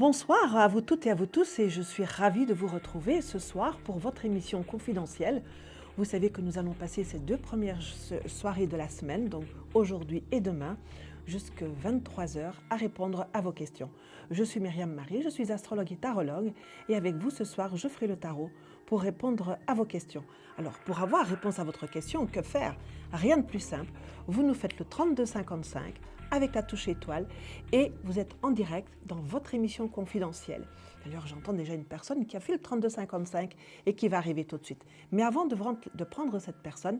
Bonsoir à vous toutes et à vous tous et je suis ravie de vous retrouver ce soir pour votre émission confidentielle. Vous savez que nous allons passer ces deux premières soirées de la semaine, donc aujourd'hui et demain, jusqu'à 23h à répondre à vos questions. Je suis Myriam Marie, je suis astrologue et tarologue et avec vous ce soir je ferai le tarot pour répondre à vos questions. Alors pour avoir réponse à votre question, que faire? Rien de plus simple, vous nous faites le 3255 avec la touche étoile et vous êtes en direct dans votre émission confidentielle. D'ailleurs, j'entends déjà une personne qui a fait le 3255 et qui va arriver tout de suite. Mais avant de prendre cette personne,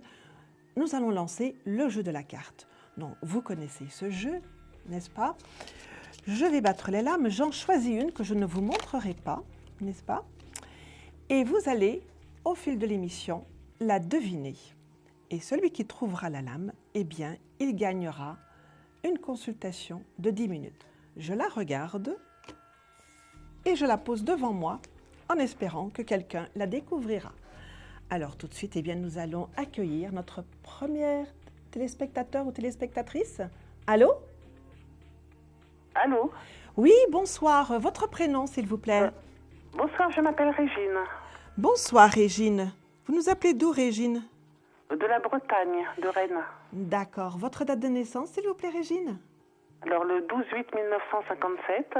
nous allons lancer le jeu de la carte. Donc, vous connaissez ce jeu, n'est-ce pas? Je vais battre les lames, j'en choisis une que je ne vous montrerai pas, n'est-ce pas? Et vous allez, au fil de l'émission, la deviner. Et celui qui trouvera la lame, eh bien, il gagnera une consultation de 10 minutes. Je la regarde et je la pose devant moi en espérant que quelqu'un la découvrira. Alors tout de suite, eh bien, nous allons accueillir notre première téléspectateur ou téléspectatrice. Allô? Allô? Oui, bonsoir. Votre prénom, s'il vous plaît? Bonsoir, je m'appelle Régine. Bonsoir, Régine. Vous nous appelez d'où, Régine? De la Bretagne, de Rennes. D'accord. Votre date de naissance, s'il vous plaît, Régine? Alors, le 12/8/1957.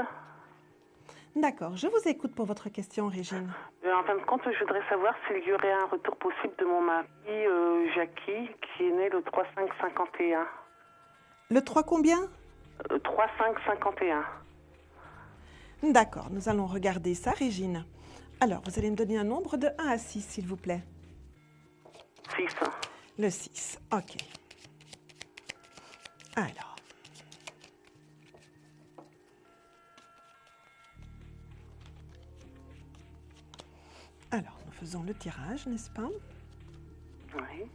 D'accord. Je vous écoute pour votre question, Régine. En fin de compte, je voudrais savoir s'il y aurait un retour possible de mon mari, Jackie, qui est né le 3/5/51. Le 3 combien? 3/5/51. D'accord. Nous allons regarder ça, Régine. Alors, vous allez me donner un nombre de 1 à 6, s'il vous plaît. 6. Le 6, ok. Alors, nous faisons le tirage, n'est-ce pas? Oui.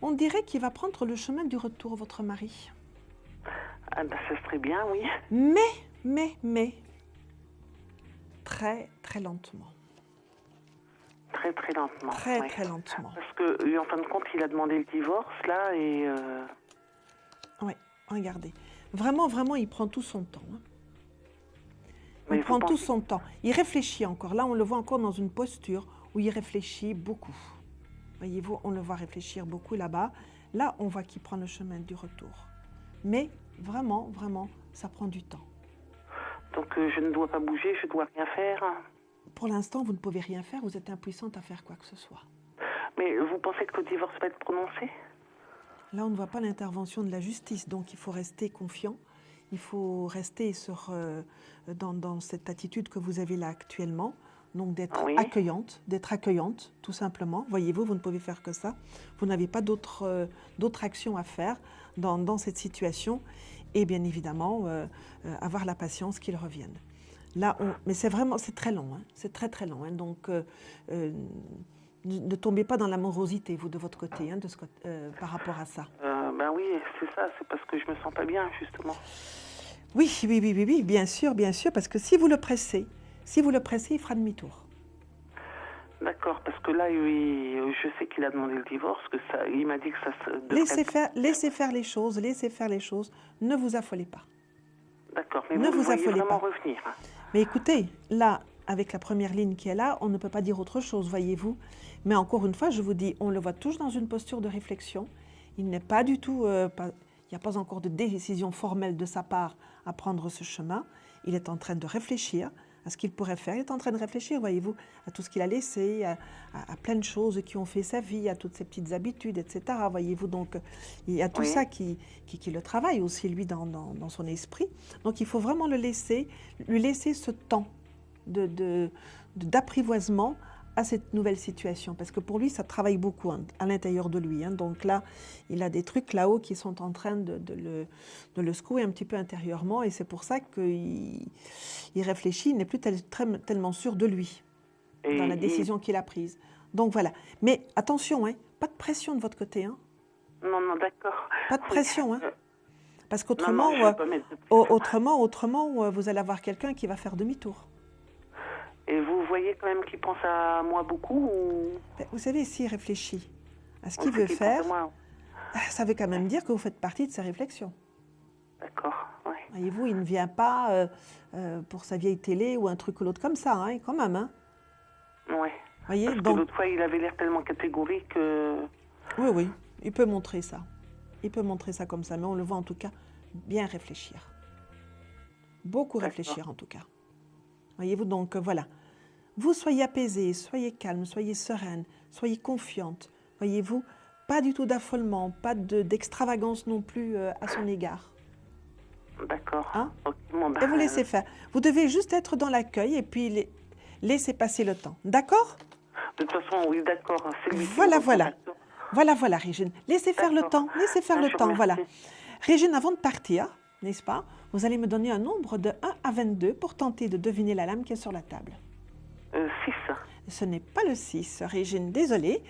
On dirait qu'il va prendre le chemin du retour, votre mari. Ah ben, ça serait bien, oui. Mais, très, très lentement. Très, très lentement. Très, oui. très lentement. Parce que, en fin de compte, il a demandé le divorce, là, et... Oui, regardez. Vraiment, vraiment, il prend tout son temps. Hein. Mais Il prend tout son temps. Il réfléchit encore. Là, on le voit encore dans une posture où il réfléchit beaucoup. Voyez-vous, on le voit réfléchir beaucoup là-bas. Là, on voit qu'il prend le chemin du retour. Mais vraiment, vraiment, ça prend du temps. Donc, je ne dois pas bouger, je dois rien faire. Pour l'instant, vous ne pouvez rien faire. Vous êtes impuissante à faire quoi que ce soit. Mais vous pensez que le divorce va être prononcé? Là, on ne voit pas l'intervention de la justice. Donc, il faut rester confiant. Il faut rester dans cette attitude que vous avez là actuellement. Donc d'être accueillante, tout simplement. Voyez-vous, vous ne pouvez faire que ça. Vous n'avez pas d'autres actions à faire dans cette situation. Et bien évidemment, avoir la patience qu'ils reviennent. Là, mais c'est très long. Hein, c'est très, très long. Hein, donc, ne tombez pas dans l'amorosité, vous, de votre côté, hein, par rapport à ça. Ben oui, c'est ça. C'est parce que je me sens pas bien, justement. Oui, bien sûr, parce que si vous le pressez, il fera demi-tour. D'accord, parce que là, je sais qu'il a demandé le divorce, il m'a dit que ça se... Laissez faire les choses, ne vous affolez pas. D'accord, mais vous voyez vraiment revenir. Mais écoutez, là, avec la première ligne qui est là, on ne peut pas dire autre chose, voyez-vous. Mais encore une fois, je vous dis, on le voit toujours dans une posture de réflexion. Il n'est pas du tout... il n'y a pas encore de décision formelle de sa part à prendre ce chemin. Il est en train de réfléchir à ce qu'il pourrait faire. Il est en train de réfléchir, voyez-vous, à tout ce qu'il a laissé, à plein de choses qui ont fait sa vie, à toutes ses petites habitudes, etc. Voyez-vous, donc il y a tout ça qui le travaille aussi, lui, dans son esprit. Donc il faut vraiment lui laisser ce temps d'apprivoisement à cette nouvelle situation, parce que pour lui, ça travaille beaucoup à l'intérieur de lui. Hein. Donc là, il a des trucs là-haut qui sont en train de le secouer un petit peu intérieurement, et c'est pour ça qu'il réfléchit, il n'est plus tellement sûr de lui dans la décision qu'il a prise. Donc voilà. Mais attention, hein, pas de pression de votre côté. Hein. Non, d'accord. Pas de pression, hein. Parce qu'autrement, autrement, vous allez avoir quelqu'un qui va faire demi-tour. Et vous voyez quand même qu'il pense à moi beaucoup ou... Ben, vous savez, s'il réfléchit à ce On qu'il sait veut qu'il faire, pense à moi. ça veut quand même dire que vous faites partie de ses réflexions. D'accord, oui. Voyez-vous, il ne vient pas pour sa vieille télé ou un truc ou l'autre comme ça, hein, quand même. Hein. Ouais. Voyez, Parce que donc, l'autre fois, il avait l'air tellement catégorique que... oui, oui, il peut montrer ça. Il peut montrer ça comme ça, mais on le voit en tout cas bien réfléchir. Beaucoup D'accord. réfléchir en tout cas. Voyez-vous, donc voilà. Vous soyez apaisée, soyez calme, soyez sereine, soyez confiante. Voyez-vous, pas du tout d'affolement, pas d'extravagance non plus à son égard. D'accord. Hein? Ok, bon, ben, Et vous laissez faire. Vous devez juste être dans l'accueil et puis laisser passer le temps. D'accord? de toute façon, oui, d'accord. C'est lui qui Voilà, me voilà. recontacte. Voilà, voilà, Régine. Laissez faire le D'accord. temps. Laissez faire Ah, le je vous temps. Voilà. remercie. Régine, avant de partir, n'est-ce pas, vous allez me donner un nombre de 1 à 22 pour tenter de deviner la lame qui est sur la table. 6. Ce n'est pas le 6, Régine, désolée.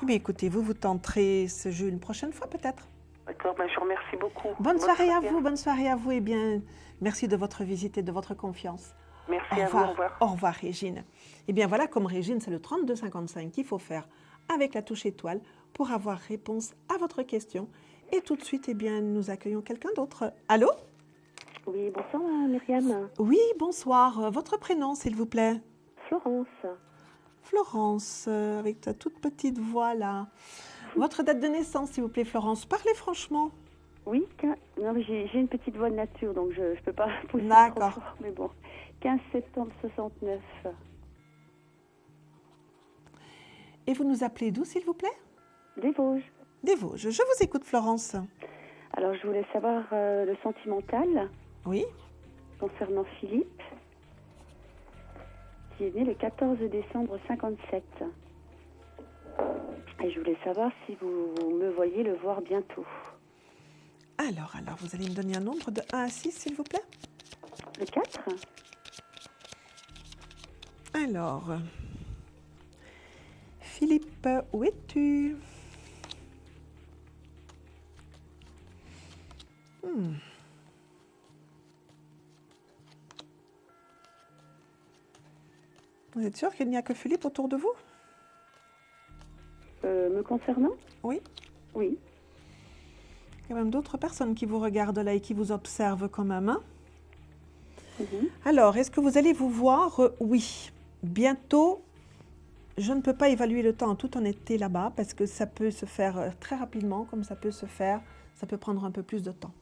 Eh bien, écoutez, vous tenterez ce jeu une prochaine fois peut-être. D'accord, ben, je vous remercie beaucoup. Bonne soirée à vous, bonne soirée à vous. Eh bien, merci de votre visite et de votre confiance. Merci Au à vous, revoir. au revoir. Au revoir, Régine. Eh bien, voilà, comme Régine, c'est le 3255 qu'il faut faire avec la touche étoile pour avoir réponse à votre question. Et tout de suite, eh bien, nous accueillons quelqu'un d'autre. Allô? Oui, bonsoir Myriam. Oui, bonsoir. Votre prénom, s'il vous plaît? Florence. Florence, avec ta toute petite voix là. Votre date de naissance, s'il vous plaît, Florence. Parlez franchement. Oui, non, j'ai une petite voix de nature, donc je ne peux pas pousser trop D'accord. fort, mais bon. 15 septembre 69. Et vous nous appelez d'où, s'il vous plaît? Des Vosges. Des Vosges. Je vous écoute, Florence. Alors, je voulais savoir le sentimental Oui. concernant Philippe, qui est né le 14 décembre 57. Et je voulais savoir si vous me voyez le voir bientôt. Alors, vous allez me donner un nombre de 1 à 6, s'il vous plaît? Le 4. Alors, Philippe, où es-tu? Vous êtes sûr qu'il n'y a que Philippe autour de vous? Me concernant? Oui. Oui. Il y a même d'autres personnes qui vous regardent là et qui vous observent quand même. Hein? Mhm. Alors, est-ce que vous allez vous voir? Oui. Bientôt, je ne peux pas évaluer le temps en toute honnêteté là-bas parce que ça peut se faire très rapidement, comme ça peut se faire, ça peut prendre un peu plus de temps.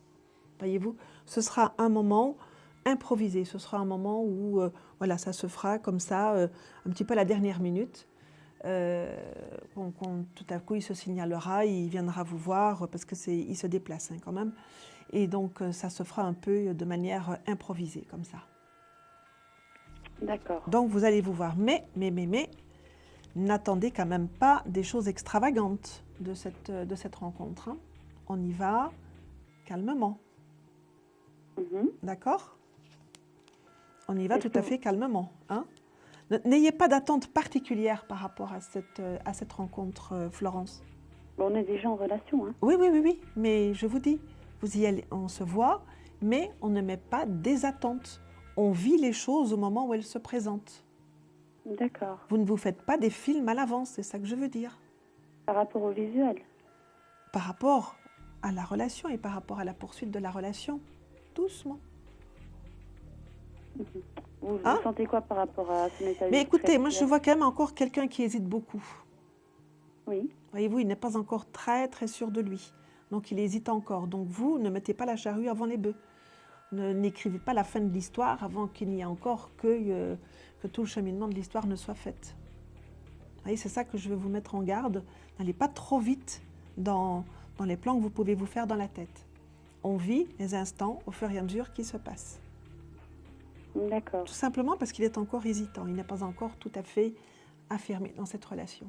Voyez-vous, ce sera un moment improvisé, ce sera un moment où voilà, ça se fera comme ça, un petit peu à la dernière minute. Quand tout à coup il se signalera, il viendra vous voir parce qu'il se déplace hein, quand même. Et donc ça se fera un peu de manière improvisée comme ça. D'accord. Donc vous allez vous voir. Mais, n'attendez quand même pas des choses extravagantes de cette rencontre. Hein. On y va calmement. Mhm. D'accord? On y va Est-ce tout à que fait calmement. Hein? N'ayez pas d'attente particulière par rapport à cette rencontre, Florence. Bon, on est déjà en relation, hein? Oui. Mais je vous dis, vous y allez, on se voit, mais on ne met pas des attentes. On vit les choses au moment où elles se présentent. D'accord. Vous ne vous faites pas des films à l'avance, c'est ça que je veux dire. Par rapport au visuel? Par rapport à la relation et par rapport à la poursuite de la relation, doucement. Vous Hein? sentez quoi par rapport à ce message? Mais écoutez, moi je vois quand même encore quelqu'un qui hésite beaucoup. Oui. Voyez-vous, il n'est pas encore très sûr de lui. Donc il hésite encore. Donc vous, ne mettez pas la charrue avant les bœufs. N'écrivez pas la fin de l'histoire avant qu'il n'y ait encore que tout le cheminement de l'histoire ne soit fait. Vous voyez, c'est ça que je veux vous mettre en garde. N'allez pas trop vite dans les plans que vous pouvez vous faire dans la tête. On vit les instants au fur et à mesure qui se passent. D'accord. Tout simplement parce qu'il est encore hésitant. Il n'est pas encore tout à fait affirmé dans cette relation.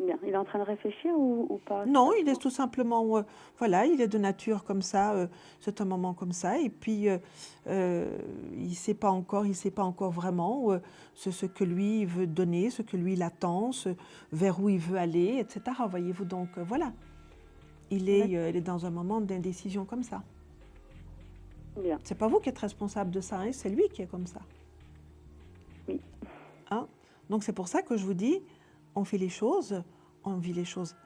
Bien. Il est en train de réfléchir ou pas? Non, il est tout simplement, voilà, il est de nature comme ça, c'est un moment comme ça, et puis il ne sait pas encore vraiment ce que lui veut donner, ce que lui il attend, vers où il veut aller, etc. Voyez-vous, donc voilà, il est dans un moment d'indécision comme ça. Bien. C'est pas vous qui êtes responsable de ça, hein, c'est lui qui est comme ça. Hein? Donc c'est pour ça que je vous dis, on fait les choses, on vit les choses.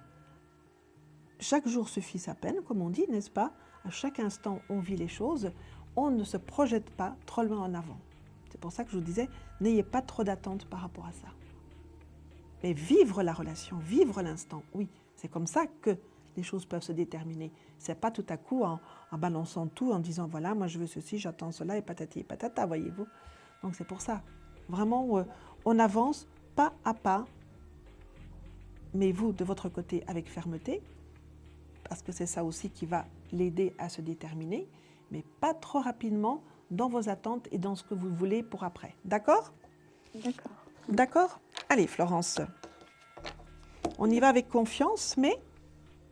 Chaque jour suffit sa peine, comme on dit, n'est-ce pas? À chaque instant, on vit les choses. On ne se projette pas trop loin en avant. C'est pour ça que je vous disais, n'ayez pas trop d'attentes par rapport à ça. Mais vivre la relation, vivre l'instant, oui, c'est comme ça que les choses peuvent se déterminer. C'est pas tout à coup en balançant tout, en disant voilà, moi je veux ceci, j'attends cela et patati et patata, voyez-vous. Donc c'est pour ça. Vraiment, on avance pas à pas, mais vous, de votre côté, avec fermeté, parce que c'est ça aussi qui va l'aider à se déterminer, mais pas trop rapidement dans vos attentes et dans ce que vous voulez pour après. D'accord? D'accord. D'accord? Allez, Florence. On y va avec confiance, mais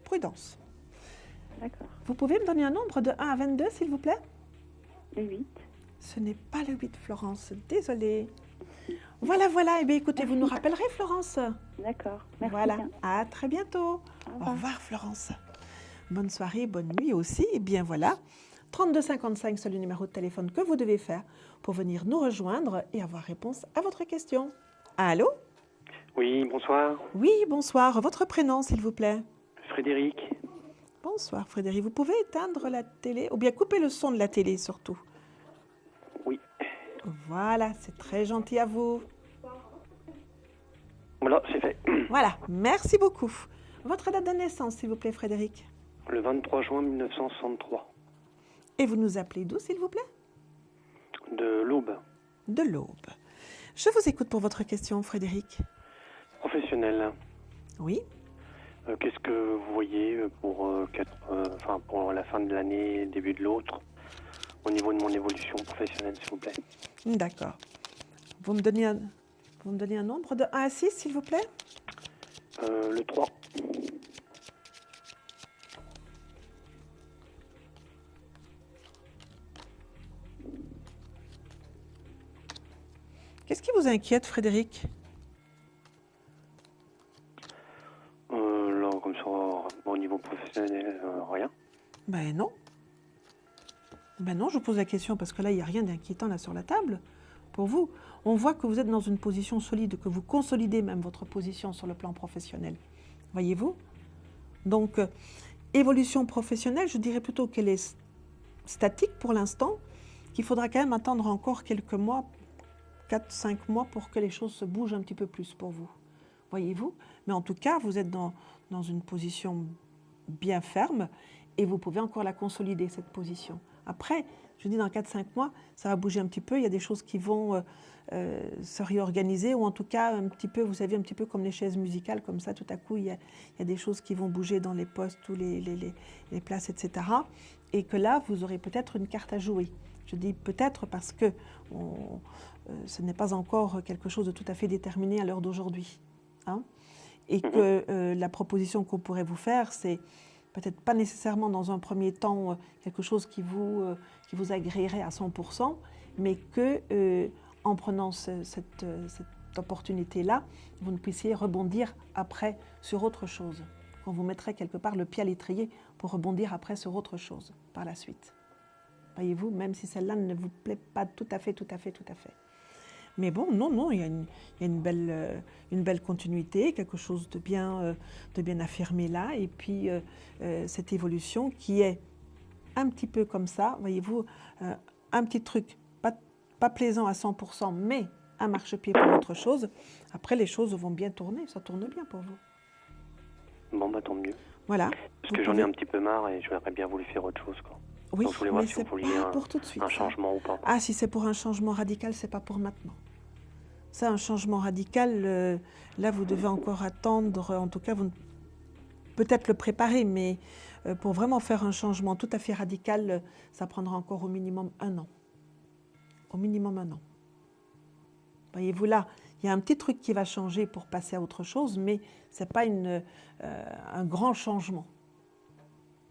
prudence. D'accord. Vous pouvez me donner un nombre de 1 à 22, s'il vous plaît? Le 8. Ce n'est pas le 8, Florence. Désolée. Voilà, voilà. Eh bien, écoutez, vous nous rappellerez, Florence. D'accord. Merci Voilà. bien. À très bientôt. Au Au revoir, Florence. Bonne soirée, bonne nuit aussi. Et bien voilà, 3255, c'est le numéro de téléphone que vous devez faire pour venir nous rejoindre et avoir réponse à votre question. Allô? Oui, bonsoir. Oui, bonsoir. Votre prénom, s'il vous plaît? Frédéric. Bonsoir, Frédéric. Vous pouvez éteindre la télé ou bien couper le son de la télé surtout. Oui. Voilà, c'est très gentil à vous. Voilà, c'est fait. Voilà, merci beaucoup. Votre date de naissance, s'il vous plaît, Frédéric? Le 23 juin 1963. Et vous nous appelez d'où, s'il vous plaît? De l'Aube. De l'Aube. Je vous écoute pour votre question, Frédéric. Professionnel. Oui. Qu'est-ce que vous voyez pour la fin de l'année, début de l'autre, au niveau de mon évolution professionnelle, s'il vous plaît? D'accord. Vous me donnez un nombre de 1 à 6, s'il vous plaît? Le 3. Qu'est-ce qui vous inquiète, Frédéric? Là, comme ça, au niveau professionnel, rien. Ben non. Ben non, je vous pose la question parce que là, il n'y a rien d'inquiétant là sur la table. Pour vous, on voit que vous êtes dans une position solide, que vous consolidez même votre position sur le plan professionnel. Voyez-vous? Donc, évolution professionnelle, je dirais plutôt qu'elle est statique pour l'instant, qu'il faudra quand même attendre encore quelques mois, 4-5 mois pour que les choses se bougent un petit peu plus pour vous. Voyez-vous? Mais en tout cas, vous êtes dans une position bien ferme et vous pouvez encore la consolider, cette position. Après, je dis dans 4-5 mois, ça va bouger un petit peu. Il y a des choses qui vont se réorganiser ou en tout cas un petit peu, vous savez, un petit peu comme les chaises musicales, comme ça, tout à coup, il y a des choses qui vont bouger dans les postes ou les places, etc. Et que là, vous aurez peut-être une carte à jouer. Je dis peut-être parce que ce n'est pas encore quelque chose de tout à fait déterminé à l'heure d'aujourd'hui. Hein, et que la proposition qu'on pourrait vous faire, c'est peut-être pas nécessairement dans un premier temps quelque chose qui vous agréerait à 100%, mais que en prenant cette opportunité-là, vous ne puissiez rebondir après sur autre chose. On vous mettrait quelque part le pied à l'étrier pour rebondir après sur autre chose par la suite. Voyez-vous, même si celle-là ne vous plaît pas tout à fait. Mais bon, non, il y a une belle continuité, quelque chose de bien affirmé là. Et puis, cette évolution qui est un petit peu comme ça, voyez-vous, un petit truc, pas plaisant à 100%, mais un marchepied pour autre chose. Après, les choses vont bien tourner, ça tourne bien pour vous. Bon, bah tant mieux. Voilà. Parce que j'en ai un petit peu marre et j'aurais bien voulu faire autre chose, quoi. Oui, donc, je voulais voir mais si c'est vous vouliez pas pour tout de suite. un changement ou pas. Ah, si c'est pour un changement radical, c'est pas pour maintenant. Ça, un changement radical, là, vous devez encore attendre, en tout cas, peut-être le préparer, mais pour vraiment faire un changement tout à fait radical, ça prendra encore au minimum 1 an. Au minimum 1 an. Voyez-vous là, il y a un petit truc qui va changer pour passer à autre chose, mais ce n'est pas un grand changement.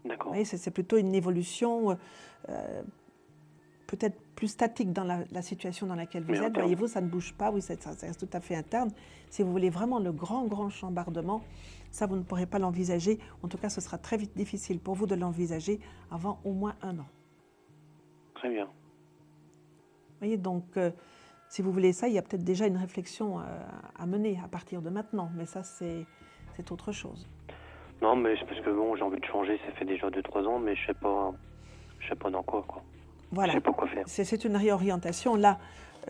D'accord. Vous voyez, c'est plutôt une évolution peut-être plus statique dans la situation dans laquelle vous êtes. Voyez-vous, ça ne bouge pas, oui, ça reste tout à fait interne. Si vous voulez vraiment le grand chambardement, ça, vous ne pourrez pas l'envisager. En tout cas, ce sera très vite difficile pour vous de l'envisager avant au moins 1 an. Très bien. Vous voyez, donc, Si vous voulez ça, il y a peut-être déjà une réflexion à mener à partir de maintenant, mais ça, c'est autre chose. Non, mais c'est parce que bon, j'ai envie de changer, ça fait déjà 2-3 ans, mais je sais pas dans quoi. Voilà. Je sais pas quoi faire. C'est une réorientation. Là,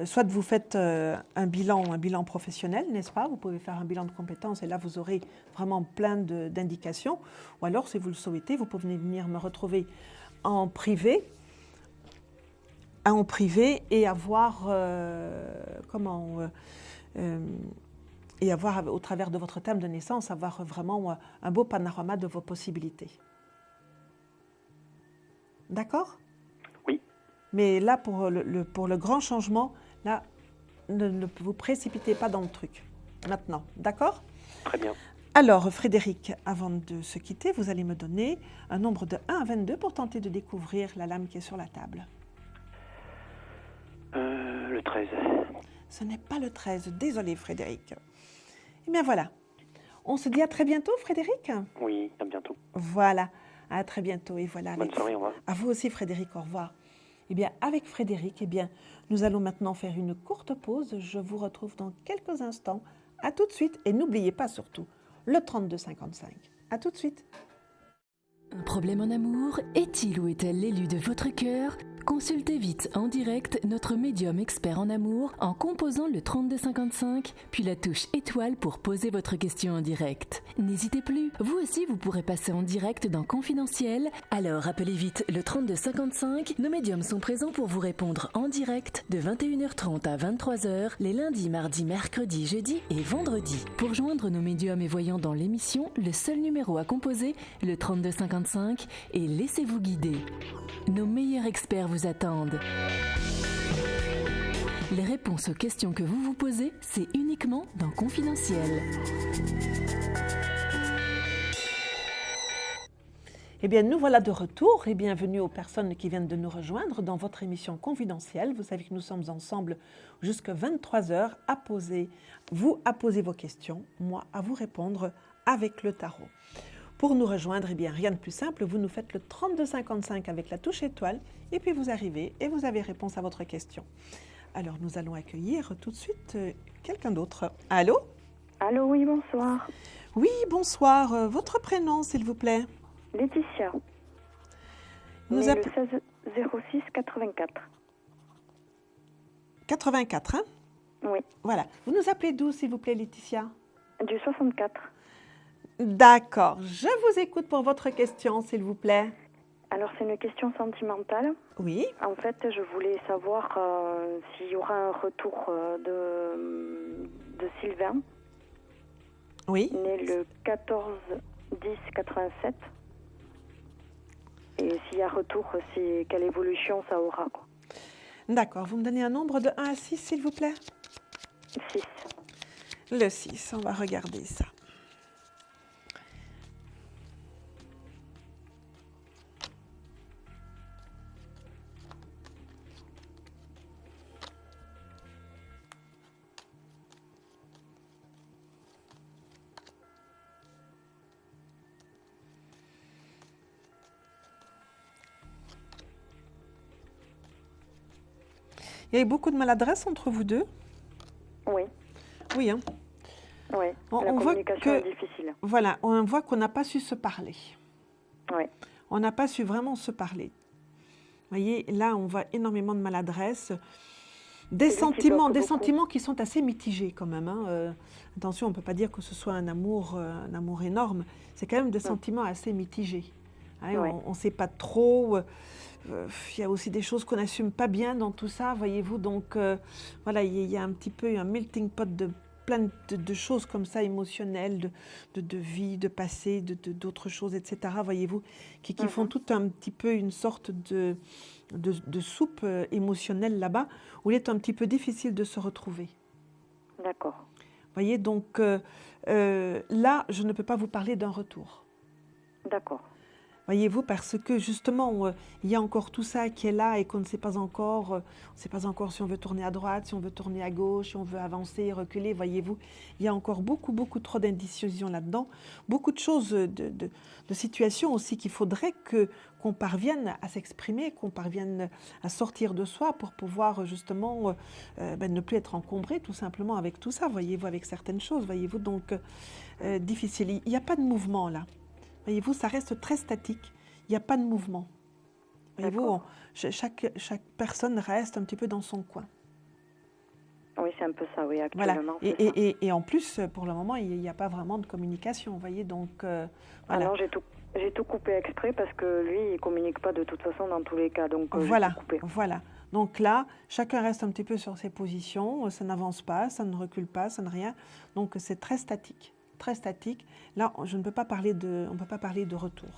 soit vous faites un bilan professionnel, n'est-ce pas? Vous pouvez faire un bilan de compétences et là, vous aurez vraiment plein d'indications. Ou alors, si vous le souhaitez, vous pouvez venir me retrouver en privé et avoir et avoir, au travers de votre thème de naissance, avoir vraiment un beau panorama de vos possibilités. D'accord? Oui. Mais là, pour le grand changement, là, ne vous précipitez pas dans le truc. Maintenant, d'accord? Très bien. Alors, Frédéric, avant de se quitter, vous allez me donner un nombre de 1 à 22 pour tenter de découvrir la lame qui est sur la table. Le 13. Ce n'est pas le 13. Désolé, Frédéric. Eh bien, voilà. On se dit à très bientôt, Frédéric? Oui, à bientôt. Voilà. À très bientôt. Et voilà. Bonne soirée, au revoir. À vous aussi, Frédéric. Au revoir. Eh bien, avec Frédéric, nous allons maintenant faire une courte pause. Je vous retrouve dans quelques instants. À tout de suite. Et n'oubliez pas surtout le 3255. À tout de suite. Un problème en amour? Est-il ou est-elle l'élu de votre cœur? Consultez vite en direct notre médium expert en amour en composant le 3255, puis la touche étoile pour poser votre question en direct. N'hésitez plus, vous aussi vous pourrez passer en direct dans Confidentiel. Alors appelez vite le 3255, nos médiums sont présents pour vous répondre en direct de 21h30 à 23h les lundis, mardis, mercredis, jeudis et vendredis. Pour joindre nos médiums et voyants dans l'émission, le seul numéro à composer, le 3255, et laissez-vous guider. Nos meilleurs experts vous attendent. Les réponses aux questions que vous vous posez, c'est uniquement dans Confidentiel. Eh bien, nous voilà de retour et bienvenue aux personnes qui viennent de nous rejoindre dans votre émission Confidentielle. Vous savez que nous sommes ensemble jusqu'à 23h à poser vos questions, moi à vous répondre avec le tarot. Pour nous rejoindre, eh bien, rien de plus simple, vous nous faites le 3255 avec la touche étoile et puis vous arrivez et vous avez réponse à votre question. Alors, nous allons accueillir tout de suite quelqu'un d'autre. Allô? Allô, oui, bonsoir. Oui, bonsoir. Votre prénom, s'il vous plaît? Laetitia. Nous le 16 06 84. 84, hein? Oui. Voilà. Vous nous appelez d'où, s'il vous plaît, Laetitia? Du 64. D'accord. Je vous écoute pour votre question, s'il vous plaît. Alors, c'est une question sentimentale. Oui. En fait, je voulais savoir s'il y aura un retour de Sylvain, Oui. né le 14-10-87. Et s'il y a retour, quelle évolution ça aura, quoi. D'accord. Vous me donnez un nombre de 1 à 6, s'il vous plaît? 6. Le 6, on va regarder ça. Il y a eu beaucoup de maladresse entre vous deux? Oui. Oui, hein? Oui, la communication est difficile. Voilà, on voit qu'on n'a pas su se parler. Oui. On n'a pas su vraiment se parler. Vous voyez, là, on voit énormément de maladresse. Des sentiments qui sont assez mitigés quand même. Hein. Attention, on ne peut pas dire que ce soit un amour énorme. C'est quand même des sentiments assez mitigés. Hein, ouais. On ne sait pas trop. Il y a aussi des choses qu'on n'assume pas bien dans tout ça, voyez-vous. Donc, voilà, il y a un petit peu un melting pot de plein de choses comme ça, émotionnelles, de vie, de passé, d'autres choses, etc., voyez-vous, qui font tout un petit peu une sorte de soupe émotionnelle là-bas, où il est un petit peu difficile de se retrouver. D'accord. Voyez, donc là, je ne peux pas vous parler d'un retour. D'accord. Voyez-vous, parce que justement, il y a encore tout ça qui est là et qu'on ne sait pas encore. On ne sait pas encore si on veut tourner à droite, si on veut tourner à gauche, si on veut avancer, reculer. Voyez-vous, il y a encore beaucoup, beaucoup trop d'indécision là-dedans. Beaucoup de choses, de situations aussi qu'il faudrait qu'on parvienne à s'exprimer, qu'on parvienne à sortir de soi pour pouvoir justement ne plus être encombré tout simplement avec tout ça, voyez-vous, avec certaines choses. Voyez-vous, donc difficile. Il n'y a pas de mouvement là. Voyez-vous, ça reste très statique. Il n'y a pas de mouvement. Voyez-vous, chaque personne reste un petit peu dans son coin. Oui, c'est un peu ça, oui, Voilà. actuellement. Et en plus, pour le moment, il n'y a pas vraiment de communication, vous voyez, donc voilà. Ah non, j'ai tout coupé exprès parce que lui, il ne communique pas de toute façon dans tous les cas, donc Voilà, j'ai tout coupé. voilà. Donc là, chacun reste un petit peu sur ses positions, ça n'avance pas, ça ne recule pas, ça ne rien. Donc c'est très statique. Très statique. Là, on ne peut pas parler de retour.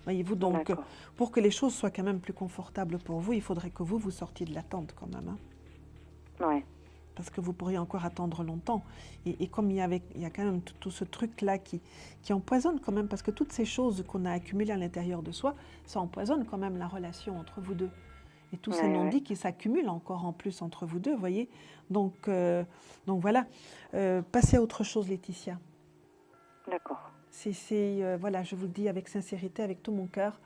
Voyez-vous, donc D'accord. pour que les choses soient quand même plus confortables pour vous, il faudrait que vous sortiez de l'attente quand même. Ouais. Parce que vous pourriez encore attendre longtemps. Et comme il y a quand même tout ce truc-là qui empoisonne quand même, parce que toutes ces choses qu'on a accumulées à l'intérieur de soi, ça empoisonne quand même la relation entre vous deux. Et tous ces non-dits qui s'accumulent encore en plus entre vous deux, voyez. Donc voilà. Passez à autre chose, Laetitia. D'accord. Voilà, je vous le dis avec sincérité, avec tout mon cœur,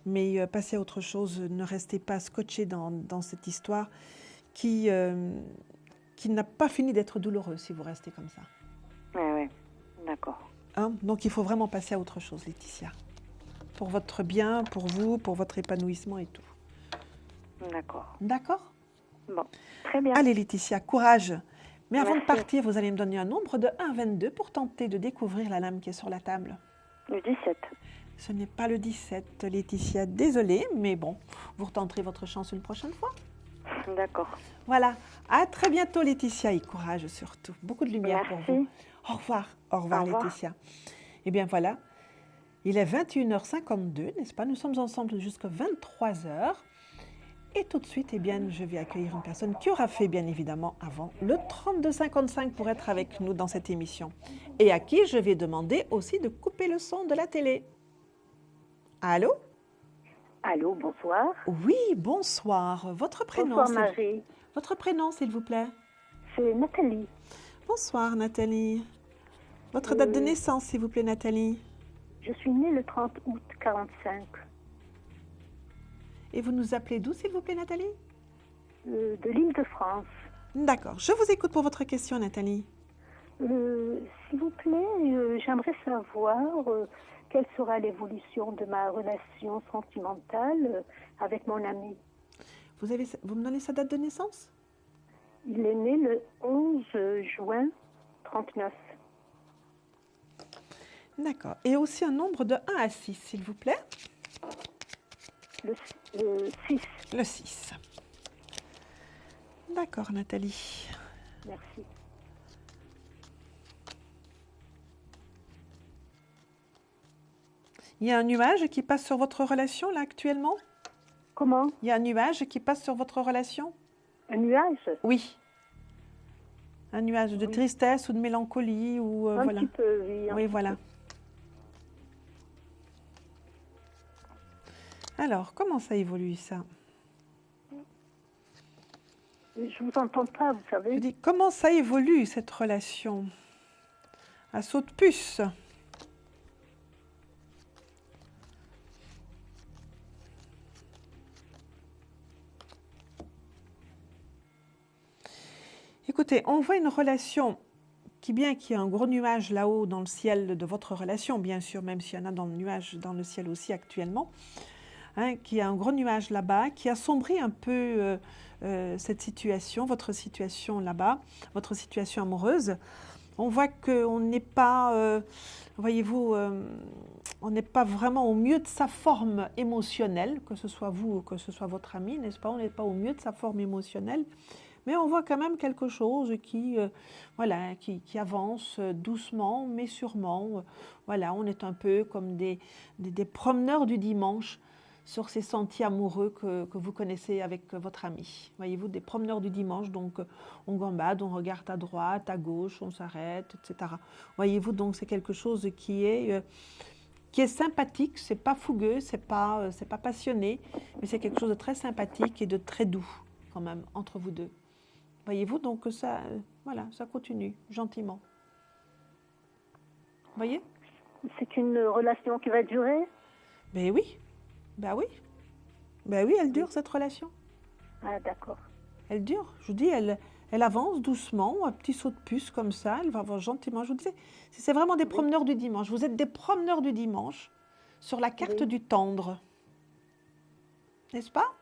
mais passez à autre chose, ne restez pas scotché dans cette histoire qui n'a pas fini d'être douloureuse si vous restez comme ça. Oui, d'accord. Donc il faut vraiment passer à autre chose, Laetitia, pour votre bien, pour vous, pour votre épanouissement et tout. D'accord. D'accord ? Bon, très bien. Allez, Laetitia, courage. Mais avant de Merci. partir, vous allez me donner un nombre de 1 à 22 pour tenter de découvrir la lame qui est sur la table. Le 17. Ce n'est pas le 17, Laetitia. Désolée, mais bon, vous retenterez votre chance une prochaine fois. D'accord. Voilà. À très bientôt, Laetitia. Et courage surtout. Beaucoup de lumière pour vous. Au revoir. Au revoir, Laetitia. Eh bien, voilà. Il est 21h52, n'est-ce pas? Nous sommes ensemble jusqu'à 23h. Et tout de suite, eh bien, je vais accueillir une personne qui aura fait, bien évidemment, avant le 32-55 pour être avec nous dans cette émission. Et à qui je vais demander aussi de couper le son de la télé. Allô? Allô, bonsoir. Oui, bonsoir. Votre prénom, Bonsoir, Marie. Votre prénom, s'il vous plaît? C'est Nathalie. Bonsoir, Nathalie. Votre date de naissance, s'il vous plaît, Nathalie? Je suis née le 30 août 45. Et vous nous appelez d'où, s'il vous plaît, Nathalie? De l'Île-de-France. D'accord. Je vous écoute pour votre question, Nathalie. S'il vous plaît, j'aimerais savoir quelle sera l'évolution de ma relation sentimentale avec mon ami. Vous me donnez sa date de naissance? Il est né le 11 juin 39. D'accord. Et aussi un nombre de 1 à 6, s'il vous plaît? Le 6. Le 6. D'accord, Nathalie. Merci. Il y a un nuage qui passe sur votre relation, là, actuellement? Comment? Il y a un nuage qui passe sur votre relation? Un nuage? Oui. Un nuage de tristesse ou de mélancolie ou un voilà. petit peu, oui. Oui, voilà. Alors, comment ça évolue, ça? Je vous entends pas, vous savez. Je dis, comment ça évolue, cette relation? À saut de puce. Écoutez, on voit une relation qui, bien qu'il y ait un gros nuage là-haut dans le ciel de votre relation, bien sûr, même s'il y en a dans le nuage, dans le ciel aussi actuellement, qui a un gros nuage là-bas, qui assombrit un peu cette situation, votre situation là-bas, votre situation amoureuse. On voit qu'on n'est pas, voyez-vous, on n'est pas vraiment au mieux de sa forme émotionnelle, que ce soit vous ou que ce soit votre ami, n'est-ce pas? On n'est pas au mieux de sa forme émotionnelle, mais on voit quand même quelque chose qui avance doucement, mais sûrement. Voilà, on est un peu comme des promeneurs du dimanche sur ces sentiers amoureux que vous connaissez avec votre ami. Voyez-vous, des promeneurs du dimanche, donc on gambade, on regarde à droite, à gauche, on s'arrête, etc. Voyez-vous, donc c'est quelque chose qui est qui est sympathique, c'est pas fougueux, c'est pas passionné, mais c'est quelque chose de très sympathique et de très doux quand même entre vous deux. Voyez-vous, donc ça, voilà, ça continue gentiment. Voyez? C'est une relation qui va durer? Ben oui, ben oui, ben oui, elle dure cette relation. Ah, d'accord. Elle dure, je vous dis, elle avance doucement, un petit saut de puce comme ça, elle va avoir gentiment. Je vous disais, c'est vraiment des promeneurs du dimanche. Vous êtes des promeneurs du dimanche sur la carte du tendre. N'est-ce pas?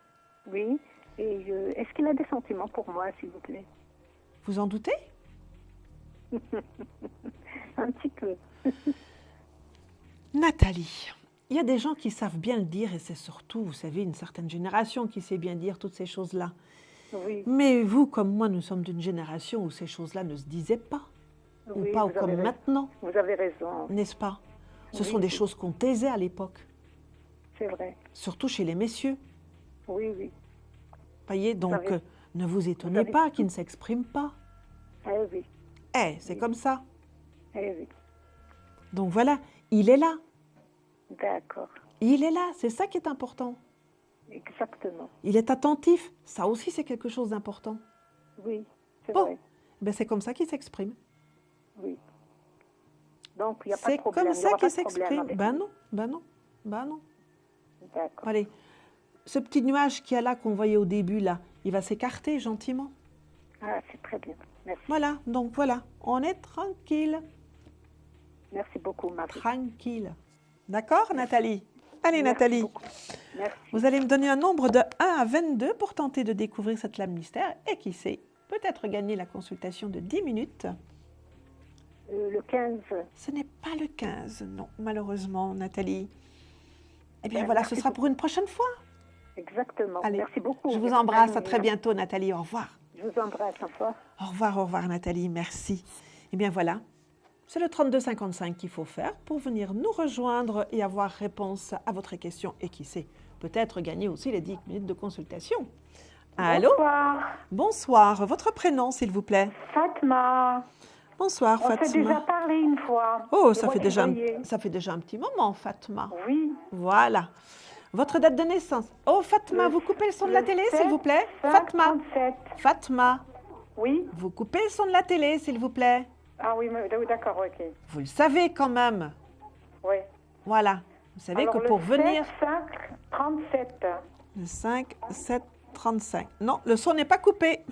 Oui. Et est-ce qu'il a des sentiments pour moi, s'il vous plaît? Vous en doutez? Un petit peu. Nathalie, il y a des gens qui savent bien le dire et c'est surtout, vous savez, une certaine génération qui sait bien dire toutes ces choses-là. Oui. Mais vous, comme moi, nous sommes d'une génération où ces choses-là ne se disaient pas. Oui, ou pas vous comme avez maintenant, Vous avez raison. n'est-ce pas? Ce Oui, sont des oui. choses qu'on taisait à l'époque, C'est vrai. surtout chez les messieurs. Oui, oui. Voyez, donc avez- ne vous étonnez avez- pas qu'ils ne s'expriment pas. Eh oui. C'est comme ça. Eh oui. Donc voilà, il est là. D'accord. Il est là, c'est ça qui est important. Exactement. Il est attentif, ça aussi c'est quelque chose d'important. Oui, c'est Bon, vrai. ben, c'est comme ça qu'il s'exprime. Oui. Donc, il n'y a pas de C'est problème. comme Il y ça aura qu'il pas de problème s'exprime. avec Ben lui. non, ben non, ben non. D'accord. Allez, ce petit nuage qu'il y a là, qu'on voyait au début, là, il va s'écarter gentiment. Ah, c'est très bien. Merci. Voilà, donc voilà, on est tranquille, Merci beaucoup, Marie. tranquille. D'accord, Nathalie? Allez, Merci Nathalie, beaucoup. Merci. vous allez me donner un nombre de 1 à 22 pour tenter de découvrir cette lame mystère et qui sait, peut-être gagner la consultation de 10 minutes. Le 15. Ce n'est pas le 15, non, malheureusement, Nathalie. Eh bien Ben, voilà, merci ce sera beaucoup. pour une prochaine fois. Exactement. Allez, Merci beaucoup. je vous Merci, embrasse, à Marie. très bientôt, Nathalie, au revoir. Je vous embrasse. Au Au revoir, Nathalie, merci. Eh bien voilà, c'est le 3255 qu'il faut faire pour venir nous rejoindre et avoir réponse à votre question. Et qui sait, peut-être gagner aussi les 10 minutes de consultation. Allô? Bonsoir, Bonsoir, votre prénom, s'il vous plaît. Fatma. Bonsoir, On s'est déjà Fatma. parlé une fois. Oh, Et ça moi, fait, je déjà voyais. ça fait déjà un petit moment, Fatma. Oui. Voilà. Votre date de naissance. Oh, Fatma, vous coupez le son de la télé, s'il vous plaît? Fatma. 37. Fatma, Oui. vous coupez le son de la télé, s'il vous plaît? Ah oui, d'accord, ok. Vous le savez quand même. Oui. Voilà. Vous savez Alors, que pour le venir... 7, 5, 37. Le 5, 7, 35. Non, le son n'est pas coupé.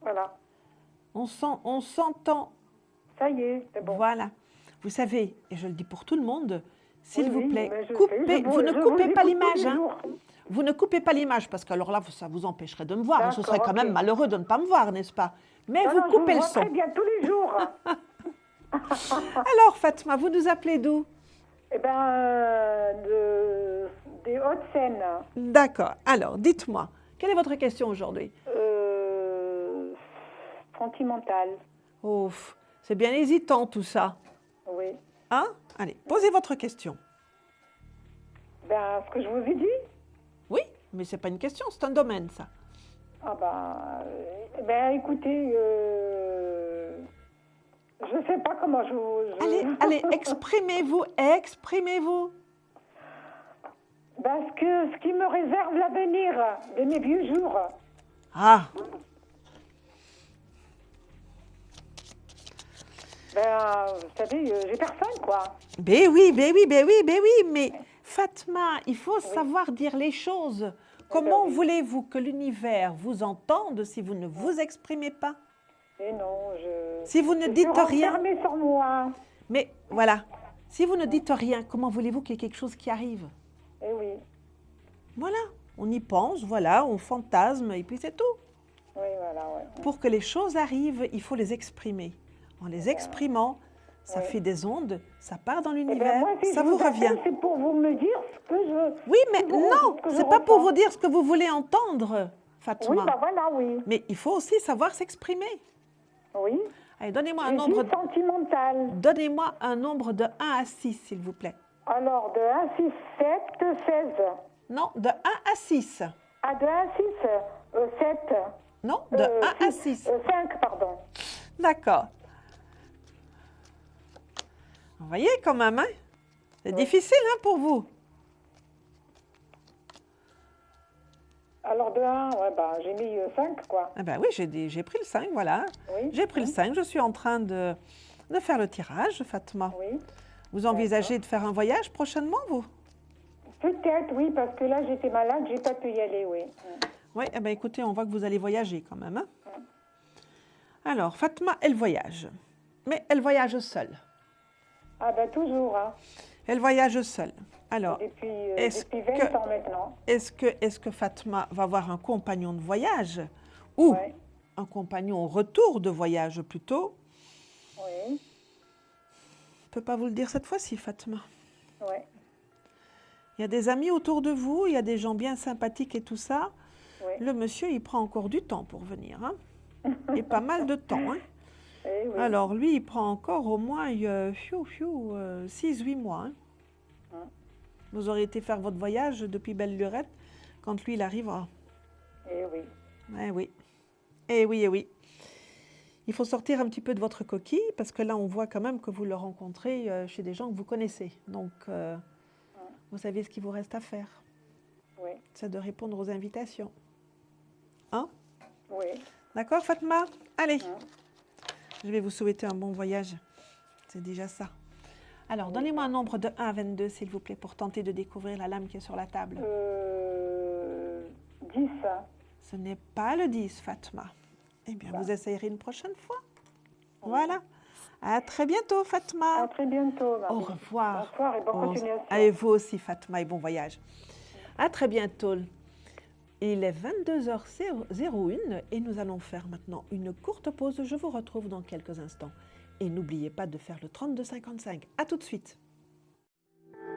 Voilà. On s'entend. Ça y est, c'est bon. Voilà. Vous savez, et je le dis pour tout le monde, s'il Oui, vous oui, plaît, mais je coupez. sais, Vous ne je coupez vous pas écoute l'image. tous les Hein. jours. Vous ne coupez pas l'image, parce que alors là, ça vous empêcherait de me voir. Ce serait D'accord, quand même ok. malheureux de ne pas me voir, n'est-ce pas? Mais Non, vous non, je coupez le vois son. très bien tous les jours. Alors, Fatma, vous nous appelez d'où? Eh bien, des Hauts-de-Seine. D'accord. Alors, dites-moi, quelle est votre question aujourd'hui? Sentimentale. Oh, c'est bien hésitant tout ça. Oui. Hein? Allez, posez votre question. Ben, ce que je vous ai dit. Oui, mais c'est pas une question, c'est un domaine, ça. Ah ben écoutez, je sais pas comment Allez, exprimez-vous, exprimez-vous. Parce que ce qui me réserve l'avenir de mes vieux jours. Ah, Ben, vous savez, j'ai personne, quoi. ben oui, mais Fatma, il faut savoir dire les choses. Comment oui. voulez-vous que l'univers vous entende si vous ne vous exprimez pas? Et non, Si vous ne je dites suis rien. renfermée sur moi. Mais voilà, si vous ne dites rien, comment voulez-vous qu'il y ait quelque chose qui arrive? Eh oui, Voilà, on y pense, voilà, on fantasme et puis c'est tout. oui, voilà, ouais. Pour que les choses arrivent, il faut les exprimer. En les exprimant, ça oui. fait des ondes, ça part dans Eh ben, l'univers, moi, si ça je vous appelle, revient. c'est pour vous me dire ce que je... Oui, mais Bon, non, ce que je c'est pas pour ressens. vous dire ce que vous voulez entendre, Fatma. Oui, ben voilà, oui. Mais il faut aussi savoir s'exprimer. Oui. Allez, donnez-moi un J'ai nombre. dit sentimentale. Donnez-moi un nombre de 1 à 6, s'il vous plaît. Alors, de 1, 6, 7, 16. Non, de 1 à 6. Ah, de 1, 6, 7. Non, de 1 à 6. 5, pardon. D'accord. Vous voyez quand même, hein? C'est Oui. difficile hein, pour vous. Alors de 1, ouais, bah, j'ai mis 5, quoi. Ah ben oui, j'ai pris le 5, voilà. Oui. J'ai pris le 5, je suis en train de faire le tirage, Fatma. Oui. Vous envisagez de faire un voyage prochainement, vous? Peut-être, oui, parce que là, j'étais malade, j'ai pas pu y aller, oui. Oui, eh ben écoutez, on voit que vous allez voyager quand même. Hein? Alors, Fatma, elle voyage. Mais elle voyage seule. Ah ben toujours, hein. Elle voyage seule. Alors, Depuis, est-ce depuis 20 que- ans maintenant. est-ce que Fatma va avoir un compagnon de voyage ou Ouais. un compagnon au retour de voyage plutôt? Oui, Je ne peux pas vous le dire cette fois-ci, Fatma. ouais, Il y a des amis autour de vous, il y a des gens bien sympathiques et tout ça. ouais. Le monsieur, il prend encore du temps pour venir. Hein? Et pas mal de temps. Hein? Eh oui. Alors, lui, il prend encore au moins 6-8 mois. Hein? Vous aurez été faire votre voyage depuis belle lurette quand lui, il arrivera. Eh oui. Eh oui. Eh oui, eh oui. Il faut sortir un petit peu de votre coquille parce que là, on voit quand même que vous le rencontrez chez des gens que vous connaissez. Donc, vous savez ce qu'il vous reste à faire. Oui, C'est de répondre aux invitations. Hein? oui. D'accord, Fatma? Allez. Je vais vous souhaiter un bon voyage. C'est déjà ça. Alors, donnez-moi un nombre de 1 à 22, s'il vous plaît, pour tenter de découvrir la lame qui est sur la table. 10, hein. Ce n'est pas le 10, Fatma. Eh bien, vous essayerez une prochaine fois. Voilà. À très bientôt, Fatma. À très bientôt, Marie. Au revoir. Bonsoir et bonne continuation. Et vous aussi, Fatma, et bon voyage. À très bientôt. Il est 22h01 et nous allons faire maintenant une courte pause. Je vous retrouve dans quelques instants. Et n'oubliez pas de faire le 3255. À tout de suite.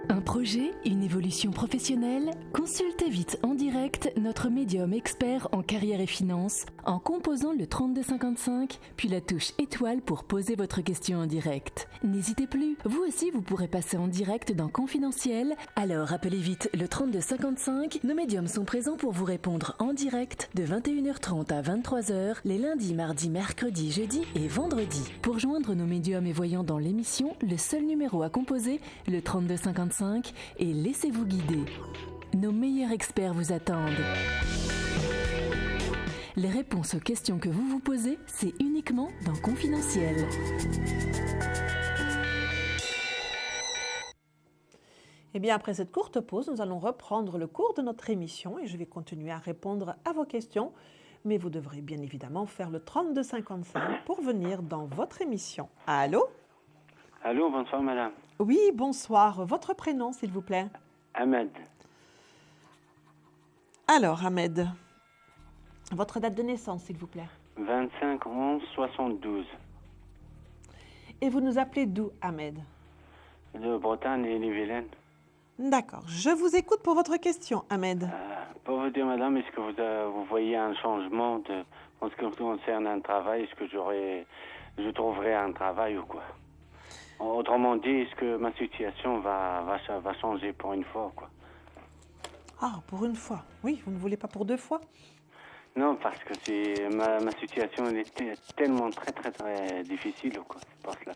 Un projet, une évolution professionnelle? Consultez vite en direct notre médium expert en carrière et finance en composant le 3255 puis la touche étoile pour poser votre question en direct. N'hésitez plus, vous aussi vous pourrez passer en direct dans Confidentiel. Alors appelez vite le 3255. Nos médiums sont présents pour vous répondre en direct de 21h30 à 23h les lundis, mardis, mercredis, jeudis et vendredis. Pour joindre nos médiums et voyants dans l'émission, le seul numéro à composer, le 3255, et laissez-vous guider. Nos meilleurs experts vous attendent. Les réponses aux questions que vous vous posez, c'est uniquement dans Confidentiel. Eh bien, après cette courte pause, nous allons reprendre le cours de notre émission et je vais continuer à répondre à vos questions. Mais vous devrez bien évidemment faire le 3255 pour venir dans votre émission. Allô? Allô, bonsoir madame. Oui, bonsoir. Votre prénom, s'il vous plaît? Ahmed. Alors, Ahmed, votre date de naissance, s'il vous plaît? 25/11/72. Et vous nous appelez d'où, Ahmed? De Bretagne et les-Vilaines. D'accord. Je vous écoute pour votre question, Ahmed. Pour vous dire madame, est-ce que vous voyez un changement en ce qui concerne un travail? Est-ce que je trouverai un travail ou quoi? Autrement dit, est-ce que ma situation va changer pour une fois, quoi? Ah, pour une fois. Oui, vous ne voulez pas pour deux fois? Non, parce que ma situation elle est tellement très difficile, quoi. C'est pour cela.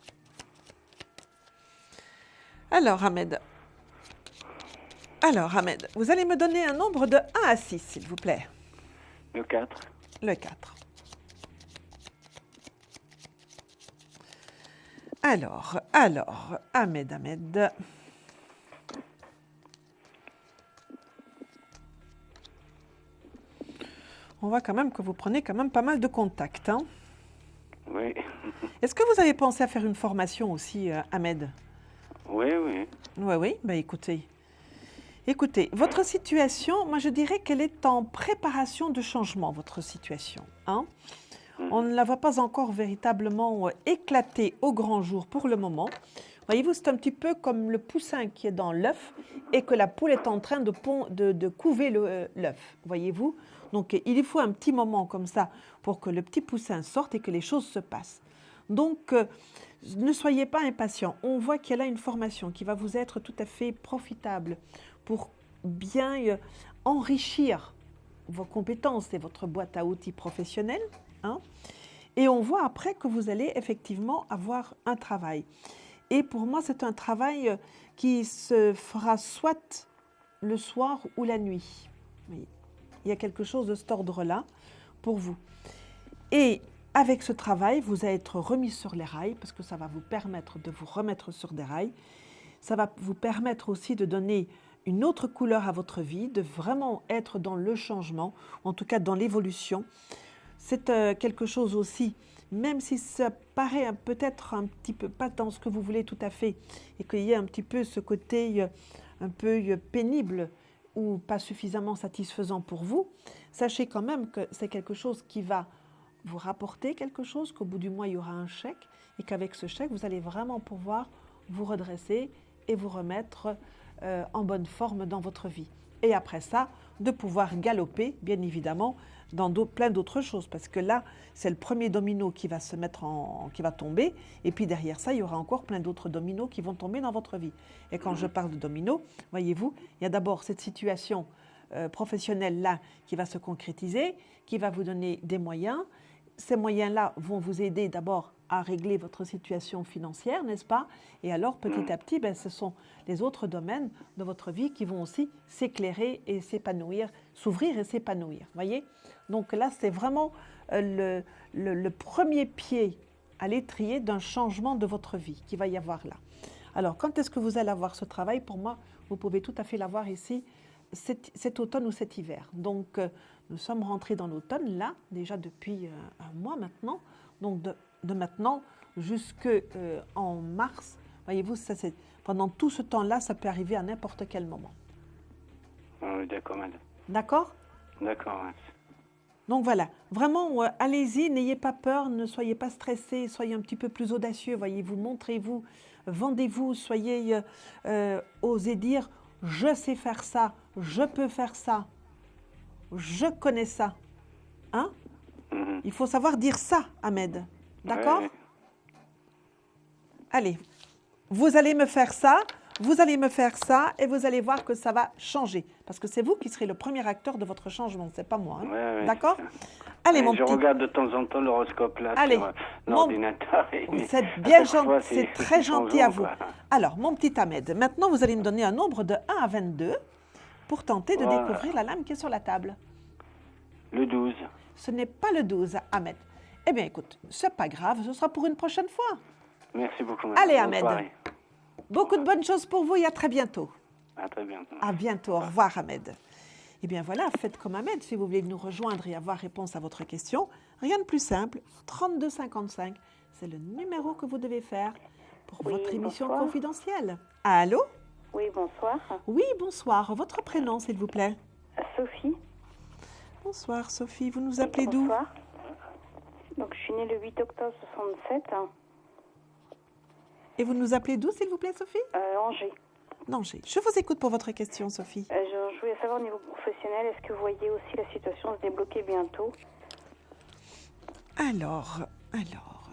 Alors, Ahmed, vous allez me donner un nombre de 1 à 6, s'il vous plaît. Le 4. Le 4. Alors, Ahmed. On voit quand même que vous prenez quand même pas mal de contacts. Hein? Oui. Est-ce que vous avez pensé à faire une formation aussi, Ahmed? Oui. Oui. Ben écoutez, votre situation, moi je dirais qu'elle est en préparation de changement, votre situation. Hein? On ne la voit pas encore véritablement éclater au grand jour pour le moment. Voyez-vous, c'est un petit peu comme le poussin qui est dans l'œuf et que la poule est en train de couver l'œuf. Voyez-vous? Donc, il faut un petit moment comme ça pour que le petit poussin sorte et que les choses se passent. Donc, ne soyez pas impatients. On voit qu'il y a là une formation qui va vous être tout à fait profitable pour bien enrichir vos compétences et votre boîte à outils professionnelle. Hein? Et on voit après que vous allez effectivement avoir un travail. Et pour moi, c'est un travail qui se fera soit le soir ou la nuit. Oui. Il y a quelque chose de cet ordre-là pour vous. Et avec ce travail, vous allez être remis sur les rails parce que ça va vous permettre de vous remettre sur des rails. Ça va vous permettre aussi de donner une autre couleur à votre vie, de vraiment être dans le changement, en tout cas dans l'évolution. C'est quelque chose aussi, même si ça paraît peut-être un petit peu pas dans ce que vous voulez tout à fait, et qu'il y ait un petit peu ce côté un peu pénible ou pas suffisamment satisfaisant pour vous, sachez quand même que c'est quelque chose qui va vous rapporter quelque chose, qu'au bout du mois, il y aura un chèque, et qu'avec ce chèque, vous allez vraiment pouvoir vous redresser et vous remettre en bonne forme dans votre vie. Et après ça, de pouvoir galoper, bien évidemment, dans plein d'autres choses. Parce que là, c'est le premier domino qui va se mettre qui va tomber. Et puis derrière ça, il y aura encore plein d'autres dominos qui vont tomber dans votre vie. Et quand je parle de dominos, voyez-vous, il y a d'abord cette situation professionnelle-là qui va se concrétiser, qui va vous donner des moyens. Ces moyens-là vont vous aider d'abord à régler votre situation financière, n'est-ce pas? Et alors, petit à petit, ce sont les autres domaines de votre vie qui vont aussi s'éclairer et s'épanouir, s'ouvrir et s'épanouir, voyez? Donc là, c'est vraiment le premier pied à l'étrier d'un changement de votre vie qui va y avoir là. Alors, quand est-ce que vous allez avoir ce travail? Pour moi, vous pouvez tout à fait l'avoir ici, cet automne ou cet hiver. Donc, nous sommes rentrés dans l'automne, là, déjà depuis un mois maintenant. Donc, de maintenant jusqu'en mars, voyez-vous, pendant tout ce temps-là, ça peut arriver à n'importe quel moment. Oui, d'accord, madame. D'accord? D'accord, merci. Donc voilà, vraiment, allez-y, n'ayez pas peur, ne soyez pas stressés, soyez un petit peu plus audacieux, voyez-vous, montrez-vous, vendez-vous, osez dire « je sais faire ça, je peux faire ça, je connais ça ». Hein? Il faut savoir dire ça, Ahmed. D'accord? Ouais. Allez, vous allez me faire ça, vous allez me faire ça, et vous allez voir que ça va changer. Parce que c'est vous qui serez le premier acteur de votre changement, c'est pas moi. Hein? Ouais. D'accord? Allez, mon je petit. regarde de temps en temps l'horoscope là sur l'ordinateur. C'est bien gentil, c'est très gentil à vous. Alors, mon petit Ahmed, maintenant vous allez me donner un nombre de 1 à 22 pour tenter de découvrir la lame qui est sur la table. Le 12. Ce n'est pas le 12, Ahmed. Eh bien, écoute, c'est pas grave, ce sera pour une prochaine fois. Merci beaucoup, madame. Allez, Ahmed. Beaucoup de bonnes choses pour vous et à très bientôt. À très bientôt. À bientôt. Au revoir, Ahmed. Eh bien, voilà, faites comme Ahmed. Si vous voulez nous rejoindre et avoir réponse à votre question, rien de plus simple, 3255, c'est le numéro que vous devez faire pour votre émission confidentielle. Allô? Oui, bonsoir. Oui, bonsoir. Votre prénom, s'il vous plaît? Sophie. Bonsoir, Sophie. Vous nous appelez d'où? Bonsoir. Donc, je suis née le 8 octobre 67. Et vous nous appelez d'où, s'il vous plaît, Sophie? Angers. Angers. Je vous écoute pour votre question, Sophie. Je voulais savoir au niveau professionnel, est-ce que vous voyez aussi la situation se débloquer bientôt? Alors,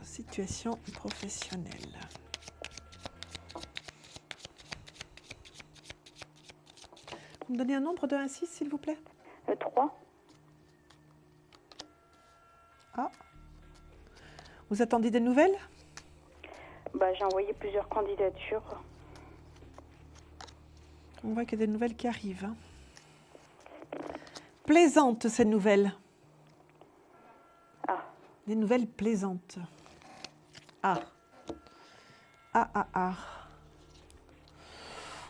situation professionnelle. Vous me donnez un nombre de 1 à 6, s'il vous plaît? 3. Ah. Vous attendez des nouvelles? J'ai envoyé plusieurs candidatures. On voit qu'il y a des nouvelles qui arrivent. Hein. Plaisantes, ces nouvelles. Ah. Des nouvelles plaisantes. Ah.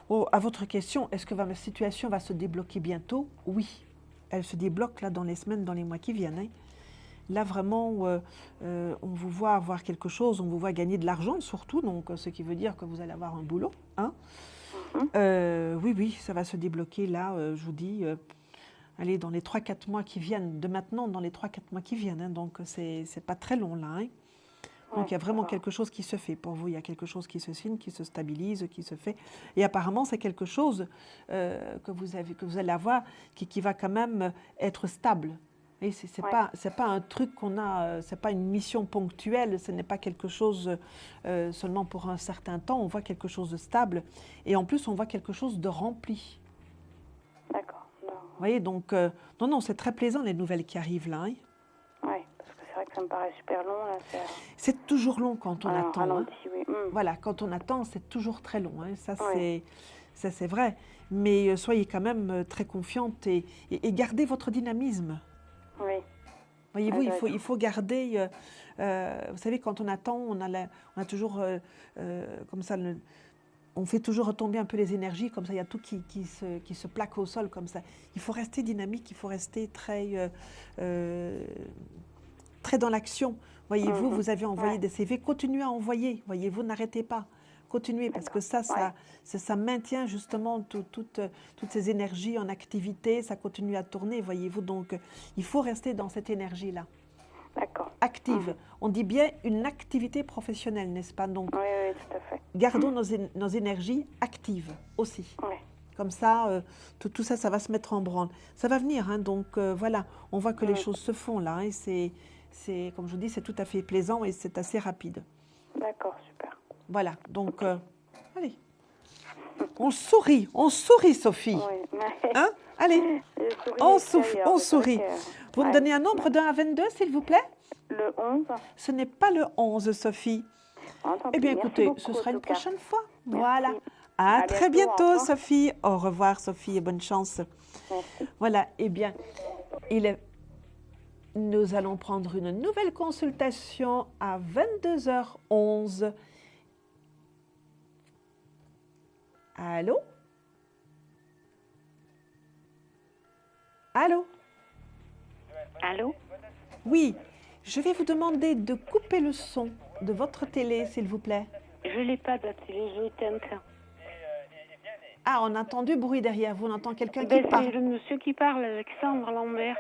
Oh, à votre question, est-ce que ma situation va se débloquer bientôt? Oui. Elle se débloque là dans les semaines, dans les mois qui viennent. Hein. Là, vraiment, on vous voit avoir quelque chose, on vous voit gagner de l'argent surtout, donc ce qui veut dire que vous allez avoir un boulot. Hein. Oui, ça va se débloquer là, je vous dis, allez, dans les 3-4 mois qui viennent, de maintenant, dans les 3-4 mois qui viennent. Hein, donc, c'est pas très long là. Hein. Donc, il y a vraiment quelque chose qui se fait pour vous. Il y a quelque chose qui se signe, qui se stabilise, qui se fait. Et apparemment, c'est quelque chose que vous allez avoir qui va quand même être stable. Et c'est pas un truc qu'on a, c'est pas une mission ponctuelle, ce n'est pas quelque chose seulement pour un certain temps, on voit quelque chose de stable et en plus on voit quelque chose de rempli. D'accord. Vous voyez, donc, non, c'est très plaisant les nouvelles qui arrivent là. Hein. Oui, parce que c'est vrai que ça me paraît super long. Là, c'est toujours long quand on attend. Ralenti, oui. Voilà, quand on attend, c'est toujours très long. Hein. Ça, Oui. c'est vrai. Mais soyez quand même très confiante et gardez votre dynamisme. Oui. Voyez-vous, D'accord. il faut garder. Vous savez, quand on attend, on a toujours comme ça. On fait toujours retomber un peu les énergies, comme ça, il y a tout qui se plaque au sol, comme ça. Il faut rester dynamique, il faut rester très dans l'action. Voyez-vous, vous avez envoyé des CV, continuez à envoyer. Voyez-vous, n'arrêtez pas. Continuez, parce que ça maintient justement toutes ces énergies en activité, ça continue à tourner, voyez-vous. Donc, il faut rester dans cette énergie-là. D'accord. Active. On dit bien une activité professionnelle, n'est-ce pas? Donc, Oui, tout à fait. gardons nos énergies actives aussi. Oui. Comme ça, tout ça, ça va se mettre en branle. Ça va venir, hein, donc voilà, on voit que les choses se font là. Et c'est, comme je vous dis, c'est tout à fait plaisant et c'est assez rapide. D'accord, super. Voilà, donc, allez. On sourit, Sophie. Oui. Hein? Allez, on sourit. Vous me donnez un nombre de 1 à 22, s'il vous plaît? Le 11. Ce n'est pas le 11, Sophie. Eh bien, écoutez, ce sera une prochaine fois. Voilà. À très bientôt, Sophie. Au revoir, Sophie, et bonne chance. Merci. Voilà, eh bien, nous allons prendre une nouvelle consultation à 22h11. Allô? Allô? Allô? Oui, je vais vous demander de couper le son de votre télé, s'il vous plaît. Je l'ai pas de la télé, je l'ai éteinte. Ah, on entend du bruit derrière vous, on entend quelqu'un qui C'est parle. le monsieur qui parle, Alexandre Lambert.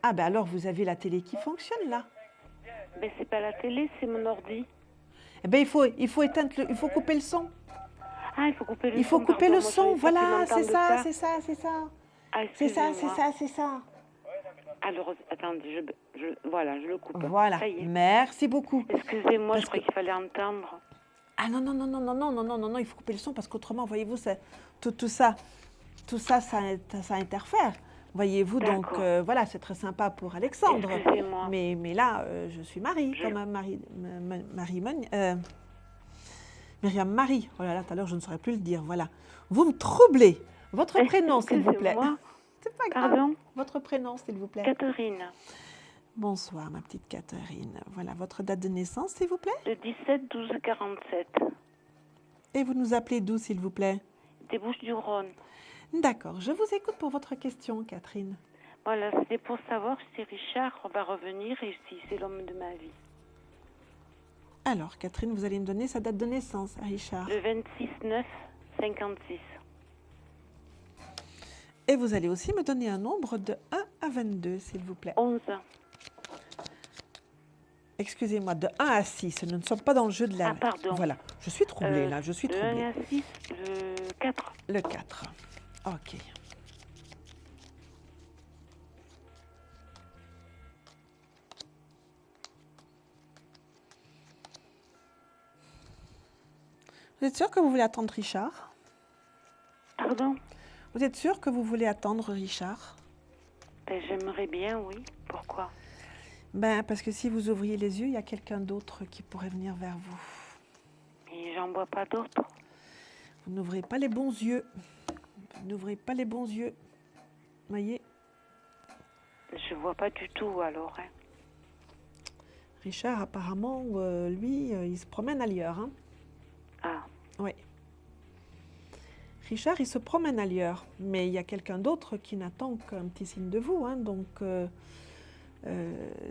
Ah, ben alors vous avez la télé qui fonctionne là. Ben, c'est pas la télé, c'est mon ordi. Eh bien, il faut éteindre, il faut couper le son. Ah, il faut couper le son. Il faut couper le pardon, moi, son, j'avais pas voilà, pu c'est m'entendre ça, ça. c'est ça, c'est ça. Ah, C'est ça, excusez-moi. c'est ça. Alors, attendez, voilà, je le coupe. Voilà, Ça y est. merci beaucoup. Excusez-moi, Parce je croyais qu'il fallait entendre. Ah non, il faut couper le son parce qu'autrement, voyez-vous, tout ça, ça interfère. Voyez-vous, donc D'accord. voilà, c'est très sympa pour Alexandre. Excusez-moi. Mais là, je suis Marie, comme Myriam Marie. Oh là là, tout à l'heure, je ne saurais plus le dire. Voilà. Vous me troublez. Votre prénom, s'il vous plaît. Excusez-moi. C'est pas grave. Pardon? Votre prénom, s'il vous plaît. Catherine, Bonsoir, ma petite Catherine. Voilà, votre date de naissance, s'il vous plaît. le 17-12-47, Et vous nous appelez d'où, s'il vous plaît? des Bouches-du-Rhône. D'accord, je vous écoute pour votre question, Catherine. Voilà, c'était pour savoir si Richard va revenir et si c'est l'homme de ma vie. Alors, Catherine, vous allez me donner sa date de naissance, Richard. Le 26-9-56. Et vous allez aussi me donner un nombre de 1 à 22, s'il vous plaît. 11. Excusez-moi, de 1 à 6. Nous ne sommes pas dans le jeu de la... Ah, pardon. Voilà, je suis troublée, là, je suis Le 1 troublée. à 6, le 4. Le 4. OK. Vous êtes sûr que vous voulez attendre Richard? Pardon? Vous êtes sûr que vous voulez attendre Richard? Ben, j'aimerais bien, oui. Pourquoi? Ben, parce que si vous ouvriez les yeux, il y a quelqu'un d'autre qui pourrait venir vers vous. Mais j'en vois pas d'autres. Vous n'ouvrez pas les bons yeux. Vous n'ouvrez pas les bons yeux. Voyez, Je vois pas du tout, alors. Hein. Richard, apparemment, lui, il se promène ailleurs. Hein? Ah, Oui. Richard, il se promène ailleurs, mais il y a quelqu'un d'autre qui n'attend qu'un petit signe de vous. Hein, donc,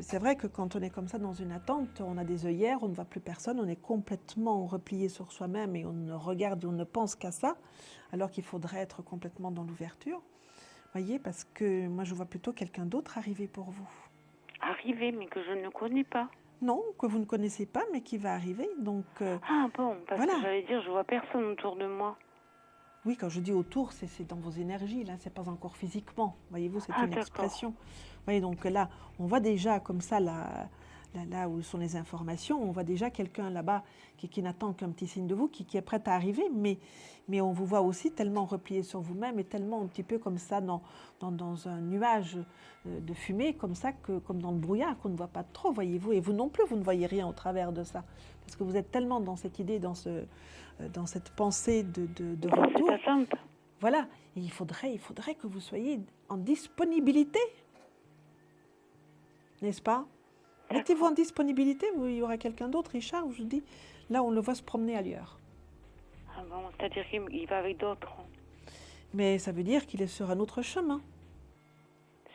c'est vrai que quand on est comme ça dans une attente, on a des œillères, on ne voit plus personne, on est complètement replié sur soi-même et on ne regarde et on ne pense qu'à ça, alors qu'il faudrait être complètement dans l'ouverture. Voyez, parce que moi, je vois plutôt quelqu'un d'autre arriver pour vous. arrivé, mais que je ne connais pas. Non, que vous ne connaissez pas, mais qui va arriver. Donc, Ah bon, parce voilà. que j'allais dire, je vois personne autour de moi. oui, quand je dis autour, c'est dans vos énergies, là, c'est pas encore physiquement. Voyez-vous, c'est Ah, une d'accord. expression. Vous voyez, donc là, on voit déjà comme ça là où sont les informations, on voit déjà quelqu'un là-bas qui n'attend qu'un petit signe de vous, qui est prêt à arriver, mais on vous voit aussi tellement replié sur vous-même et tellement un petit peu comme ça dans un nuage de fumée, comme ça, comme dans le brouillard, qu'on ne voit pas trop, voyez-vous. Et vous non plus, vous ne voyez rien au travers de ça. Parce que vous êtes tellement dans cette idée, dans cette pensée de retour. C'est pas simple. Voilà. Et il faudrait que vous soyez en disponibilité. N'est-ce pas? Mettez-vous en disponibilité, il y aura quelqu'un d'autre, Richard, je vous dis, là on le voit se promener ailleurs. Ah bon, c'est-à-dire qu'il va avec d'autres. Mais ça veut dire qu'il est sur un autre chemin.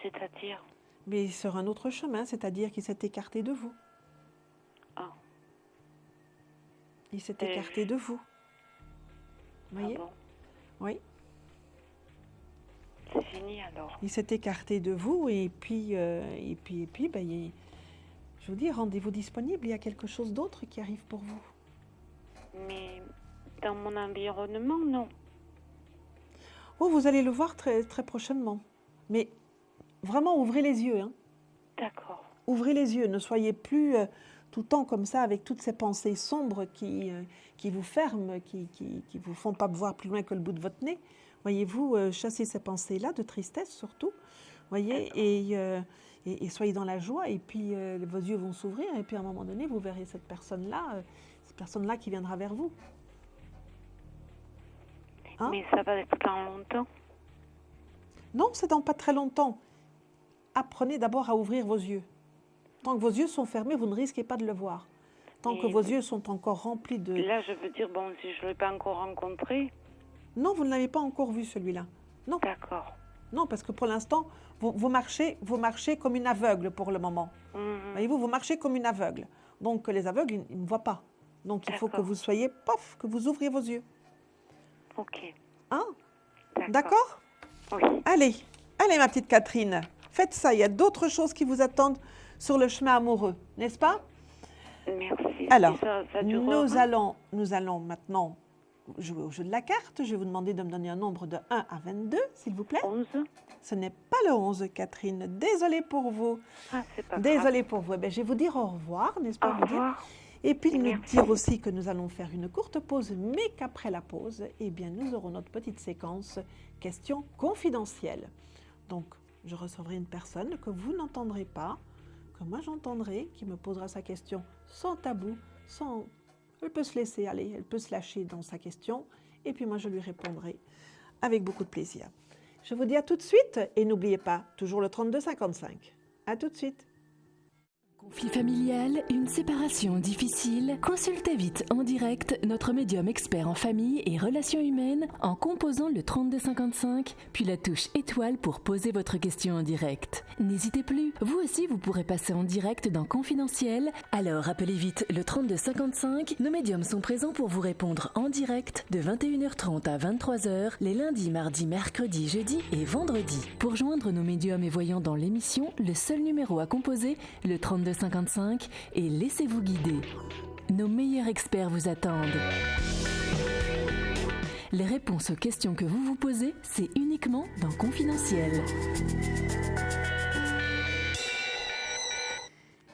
C'est-à-dire? Mais sur un autre chemin, c'est-à-dire qu'il s'est écarté de vous. Ah. Il s'est écarté de vous. Vous voyez? Ah bon? Oui. C'est fini alors. Il s'est écarté de vous et puis ben, je vous dis, rendez-vous disponible, il y a quelque chose d'autre qui arrive pour vous. Mais dans mon environnement, non. Oh, vous allez le voir très, très prochainement. Mais vraiment, ouvrez les yeux. Hein. D'accord. Ouvrez les yeux, ne soyez plus tout le temps comme ça avec toutes ces pensées sombres qui vous ferment, qui vous font pas voir plus loin que le bout de votre nez. Voyez-vous, chassez ces pensées-là, de tristesse surtout. Voyez, et soyez dans la joie, et puis vos yeux vont s'ouvrir, et puis à un moment donné, vous verrez cette personne-là qui viendra vers vous. Hein? Mais ça va être dans longtemps? Non, c'est dans pas très longtemps. Apprenez d'abord à ouvrir vos yeux. Tant que vos yeux sont fermés, vous ne risquez pas de le voir. Tant que vos yeux sont encore remplis de... Là, je veux dire, bon, si je ne l'ai pas encore rencontré... Non, vous ne l'avez pas encore vu, celui-là. Non. D'accord. Non, parce que pour l'instant, vous marchez comme une aveugle pour le moment. Voyez-vous, vous marchez comme une aveugle. Donc, les aveugles, ils ne voient pas. Donc, il faut que vous soyez, que vous ouvriez vos yeux. Ok. Hein? D'accord? Oui. Allez, ma petite Catherine, faites ça. Il y a d'autres choses qui vous attendent sur le chemin amoureux, n'est-ce pas? Merci. Alors, ça nous allons maintenant jouer au jeu de la carte. Je vais vous demander de me donner un nombre de 1 à 22, s'il vous plaît. 11. Ce n'est pas le 11, Catherine. Désolée pour vous. Ah, c'est pas grave. Désolée pour vous. Eh bien, je vais vous dire au revoir, n'est-ce pas? Au revoir. Et puis, nous Merci. dire aussi que nous allons faire une courte pause, mais qu'après la pause, eh bien, nous aurons notre petite séquence questions confidentielles. Donc, je recevrai une personne que vous n'entendrez pas, que moi j'entendrai, qui me posera sa question sans tabou, sans... Elle peut se laisser aller, elle peut se lâcher dans sa question, et puis moi je lui répondrai avec beaucoup de plaisir. Je vous dis à tout de suite, et n'oubliez pas, toujours le 3255. À tout de suite. Conflit familial, une séparation difficile? Consultez vite en direct notre médium expert en famille et relations humaines en composant le 3255, puis la touche étoile pour poser votre question en direct. N'hésitez plus, vous aussi vous pourrez passer en direct dans Confidentiel, alors appelez vite le 3255, nos médiums sont présents pour vous répondre en direct de 21h30 à 23h, les lundis, mardis, mercredis, jeudis et vendredis. Pour joindre nos médiums et voyants dans l'émission, le seul numéro à composer, le 3255, et laissez-vous guider. Nos meilleurs experts vous attendent. Les réponses aux questions que vous vous posez, c'est uniquement dans Confidentiel.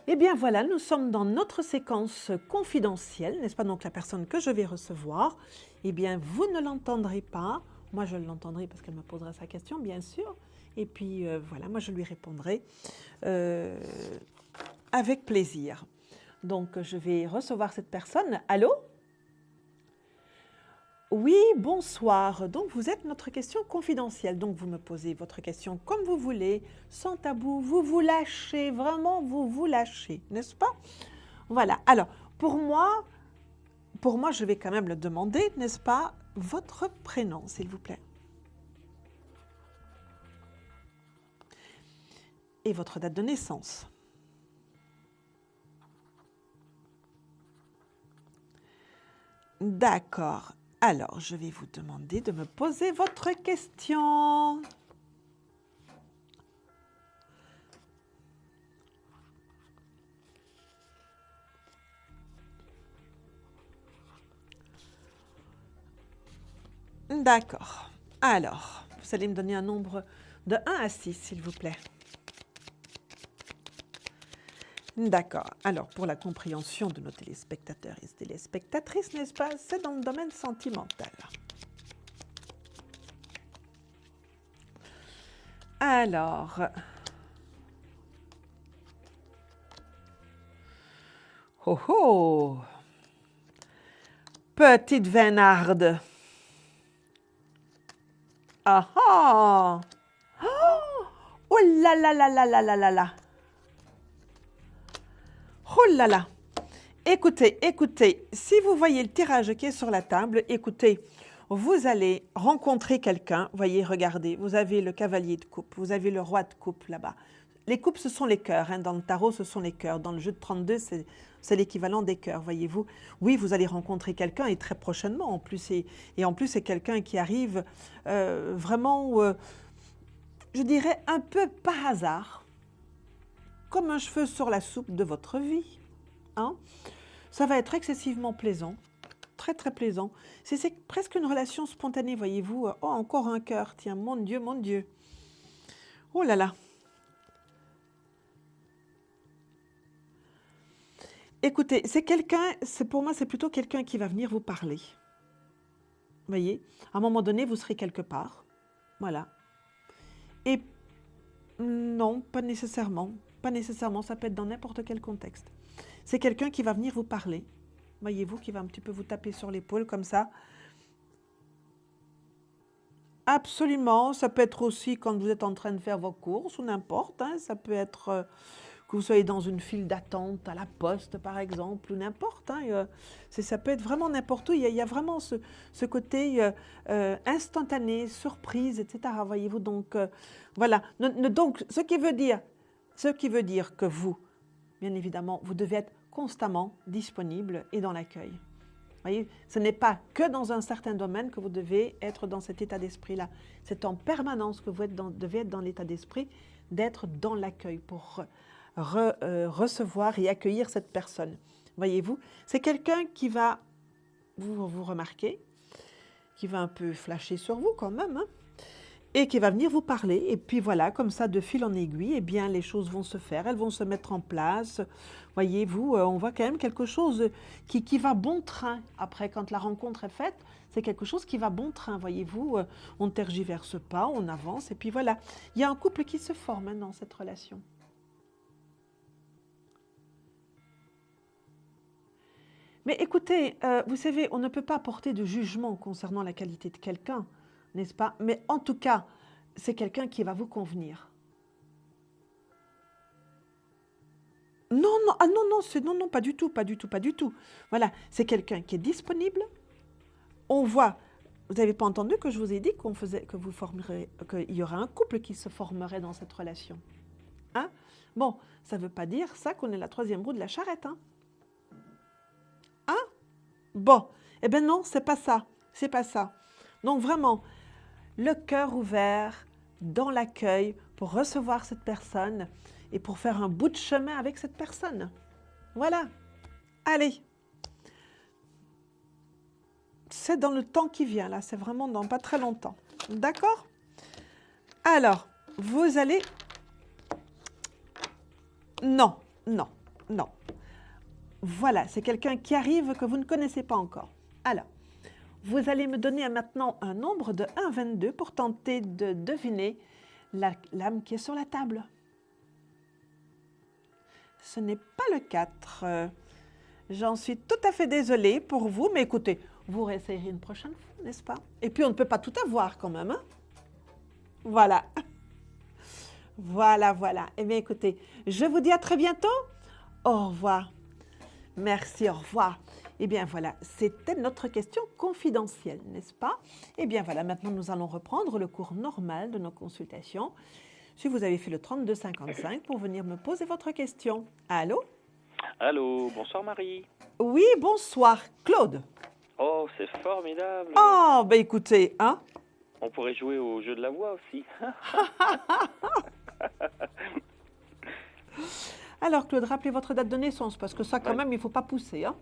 Eh bien voilà, nous sommes dans notre séquence confidentielle, n'est-ce pas? Donc la personne que je vais recevoir, eh bien vous ne l'entendrez pas. Moi je l'entendrai parce qu'elle me posera sa question, bien sûr. Et puis voilà, moi je lui répondrai avec plaisir. Donc je vais recevoir cette personne. Allô? Oui, bonsoir. Donc, vous êtes notre question confidentielle. Donc, vous me posez votre question comme vous voulez, sans tabou. Vous vous lâchez, vraiment, vous vous lâchez, n'est-ce pas? Voilà. Alors, pour moi, je vais quand même le demander, n'est-ce pas? Votre prénom, s'il vous plaît. Et votre date de naissance. D'accord. Alors, je vais vous demander de me poser votre question. D'accord. Alors, vous allez me donner un nombre de 1 à 6, s'il vous plaît. D'accord. Alors, pour la compréhension de nos téléspectateurs et téléspectatrices, n'est-ce pas, c'est dans le domaine sentimental. Alors, oh oh, petite Vénarde. Ah ah, oh là là là là là là là là. Oh là là. Écoutez, écoutez, si vous voyez le tirage qui est sur la table, écoutez, vous allez rencontrer quelqu'un, voyez, regardez, vous avez le cavalier de coupe, vous avez le roi de coupe là-bas. Les coupes, ce sont les cœurs, hein, dans le tarot, ce sont les cœurs. Dans le jeu de 32, c'est l'équivalent des cœurs, voyez-vous. Oui, vous allez rencontrer quelqu'un, et très prochainement, en plus, et en plus, c'est quelqu'un qui arrive vraiment, je dirais, un peu par hasard, comme un cheveu sur la soupe de votre vie. Hein? Ça va être excessivement plaisant, très très plaisant. C'est presque une relation spontanée, voyez-vous. Oh, encore un cœur, tiens, mon Dieu, mon Dieu. Oh là là. Écoutez, c'est quelqu'un, pour moi, c'est plutôt quelqu'un qui va venir vous parler. Vous voyez, à un moment donné, vous serez quelque part. Voilà. Et non, pas nécessairement. Pas nécessairement, ça peut être dans n'importe quel contexte. C'est quelqu'un qui va venir vous parler. Voyez-vous, qui va un petit peu vous taper sur l'épaule comme ça. Absolument, ça peut être aussi quand vous êtes en train de faire vos courses ou n'importe. Hein, ça peut être que vous soyez dans une file d'attente à la poste, par exemple, ou n'importe. Hein, ça peut être vraiment n'importe où. Il y a vraiment ce côté instantané, surprise, etc. Voyez-vous, donc voilà. Donc, ce qui veut dire que vous, bien évidemment, vous devez être constamment disponible et dans l'accueil. Voyez, ce n'est pas que dans un certain domaine que vous devez être dans cet état d'esprit-là. C'est en permanence que vous devez être dans l'état d'esprit d'être dans l'accueil pour recevoir et accueillir cette personne. Voyez-vous, c'est quelqu'un qui va, vous remarquer, qui va un peu flasher sur vous quand même, hein, et qui va venir vous parler. Et puis voilà, comme ça, de fil en aiguille, eh bien, les choses vont se faire, elles vont se mettre en place. Voyez-vous, on voit quand même quelque chose qui va bon train. Après, quand la rencontre est faite, c'est quelque chose qui va bon train, voyez-vous. On ne tergiverse pas, on avance, et puis voilà. Il y a un couple qui se forme hein, dans cette relation. Mais écoutez, vous savez, on ne peut pas porter de jugement concernant la qualité de quelqu'un, n'est-ce pas? Mais en tout cas, c'est quelqu'un qui va vous convenir. Non, non, ah non, non, non, pas du tout, pas du tout, pas du tout. Voilà, c'est quelqu'un qui est disponible. On voit, vous n'avez pas entendu que je vous ai dit qu'il y aura un couple qui se formerait dans cette relation. Hein? Bon, ça ne veut pas dire ça qu'on est la troisième roue de la charrette, hein? Hein? Bon, eh bien non, c'est pas ça, c'est pas ça. Donc vraiment, le cœur ouvert, dans l'accueil, pour recevoir cette personne et pour faire un bout de chemin avec cette personne. Voilà. Allez. C'est dans le temps qui vient, là. C'est vraiment dans pas très longtemps. D'accord? Alors, vous allez... Non, non, non. Voilà, c'est quelqu'un qui arrive que vous ne connaissez pas encore. Alors, vous allez me donner maintenant un nombre de 1 à 22 pour tenter de deviner l'âme qui est sur la table. Ce n'est pas le 4. J'en suis tout à fait désolée pour vous, mais écoutez, vous réessayerez une prochaine fois, n'est-ce pas? Et puis, on ne peut pas tout avoir quand même, hein? Voilà. Voilà, voilà. Eh bien, écoutez, je vous dis à très bientôt. Au revoir. Merci, au revoir. Eh bien voilà, c'était notre question confidentielle, n'est-ce pas? Eh bien voilà, maintenant nous allons reprendre le cours normal de nos consultations. Si vous avez fait le 3255 pour venir me poser votre question. Allô? Allô, bonsoir Marie. Oui, bonsoir, Claude. Oh, c'est formidable. Oh, ben écoutez, hein? On pourrait jouer au jeu de la voix aussi. Alors Claude, rappelez votre date de naissance, parce que ça quand même, il ne faut pas pousser, hein?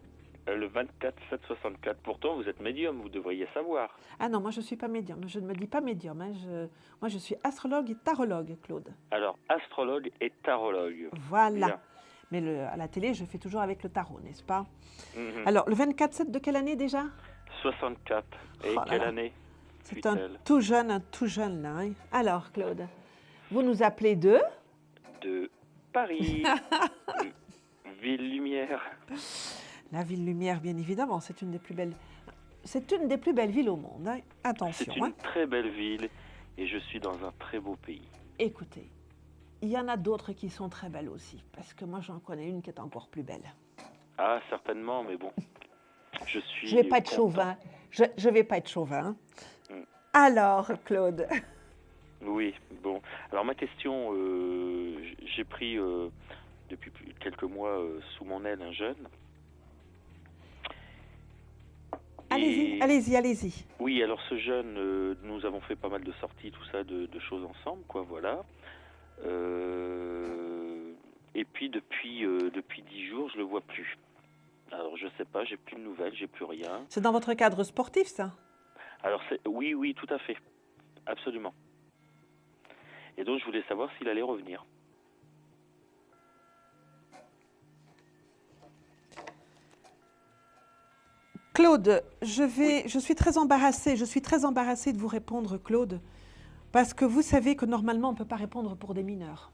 Le 24/7/64. Pourtant, vous êtes médium, vous devriez savoir. Ah non, moi je ne suis pas médium, je ne me dis pas médium. Hein. Moi je suis astrologue et tarologue, Claude. Alors, astrologue et tarologue. Voilà. Bien. Mais à la télé, je fais toujours avec le tarot, n'est-ce pas? Mhm. Alors, le 24/7 de quelle année déjà? 64. Et Oh là quelle là. année? C'est un Fut-elle tout jeune là. Hein. Alors, Claude, vous nous appelez de? De Paris. Ville Lumière. La ville Lumière, bien évidemment, c'est une des plus belles. C'est une des plus belles villes au monde. Hein. Attention. C'est une Hein. très belle ville et je suis dans un très beau pays. Écoutez, il y en a d'autres qui sont très belles aussi, parce que moi j'en connais une qui est encore plus belle. Ah, certainement, mais bon. Je suis. Je vais pas être content. chauvin. Je vais pas être chauvin. Mm. Alors, Claude. Oui, bon. Alors ma question, j'ai pris depuis quelques mois sous mon aile un jeune. Allez-y, Et- allez-y. Oui, alors ce jeune, nous avons fait pas mal de sorties, tout ça, de choses ensemble, quoi, voilà. Et puis depuis 10 jours, je le vois plus. Alors je sais pas, j'ai plus de nouvelles, j'ai plus rien. C'est dans votre cadre sportif, ça? Alors oui, tout à fait, absolument. Et donc je voulais savoir s'il allait revenir. Claude, je suis très embarrassée. Je suis très embarrassée de vous répondre, Claude, parce que vous savez que normalement, on ne peut pas répondre pour des mineurs.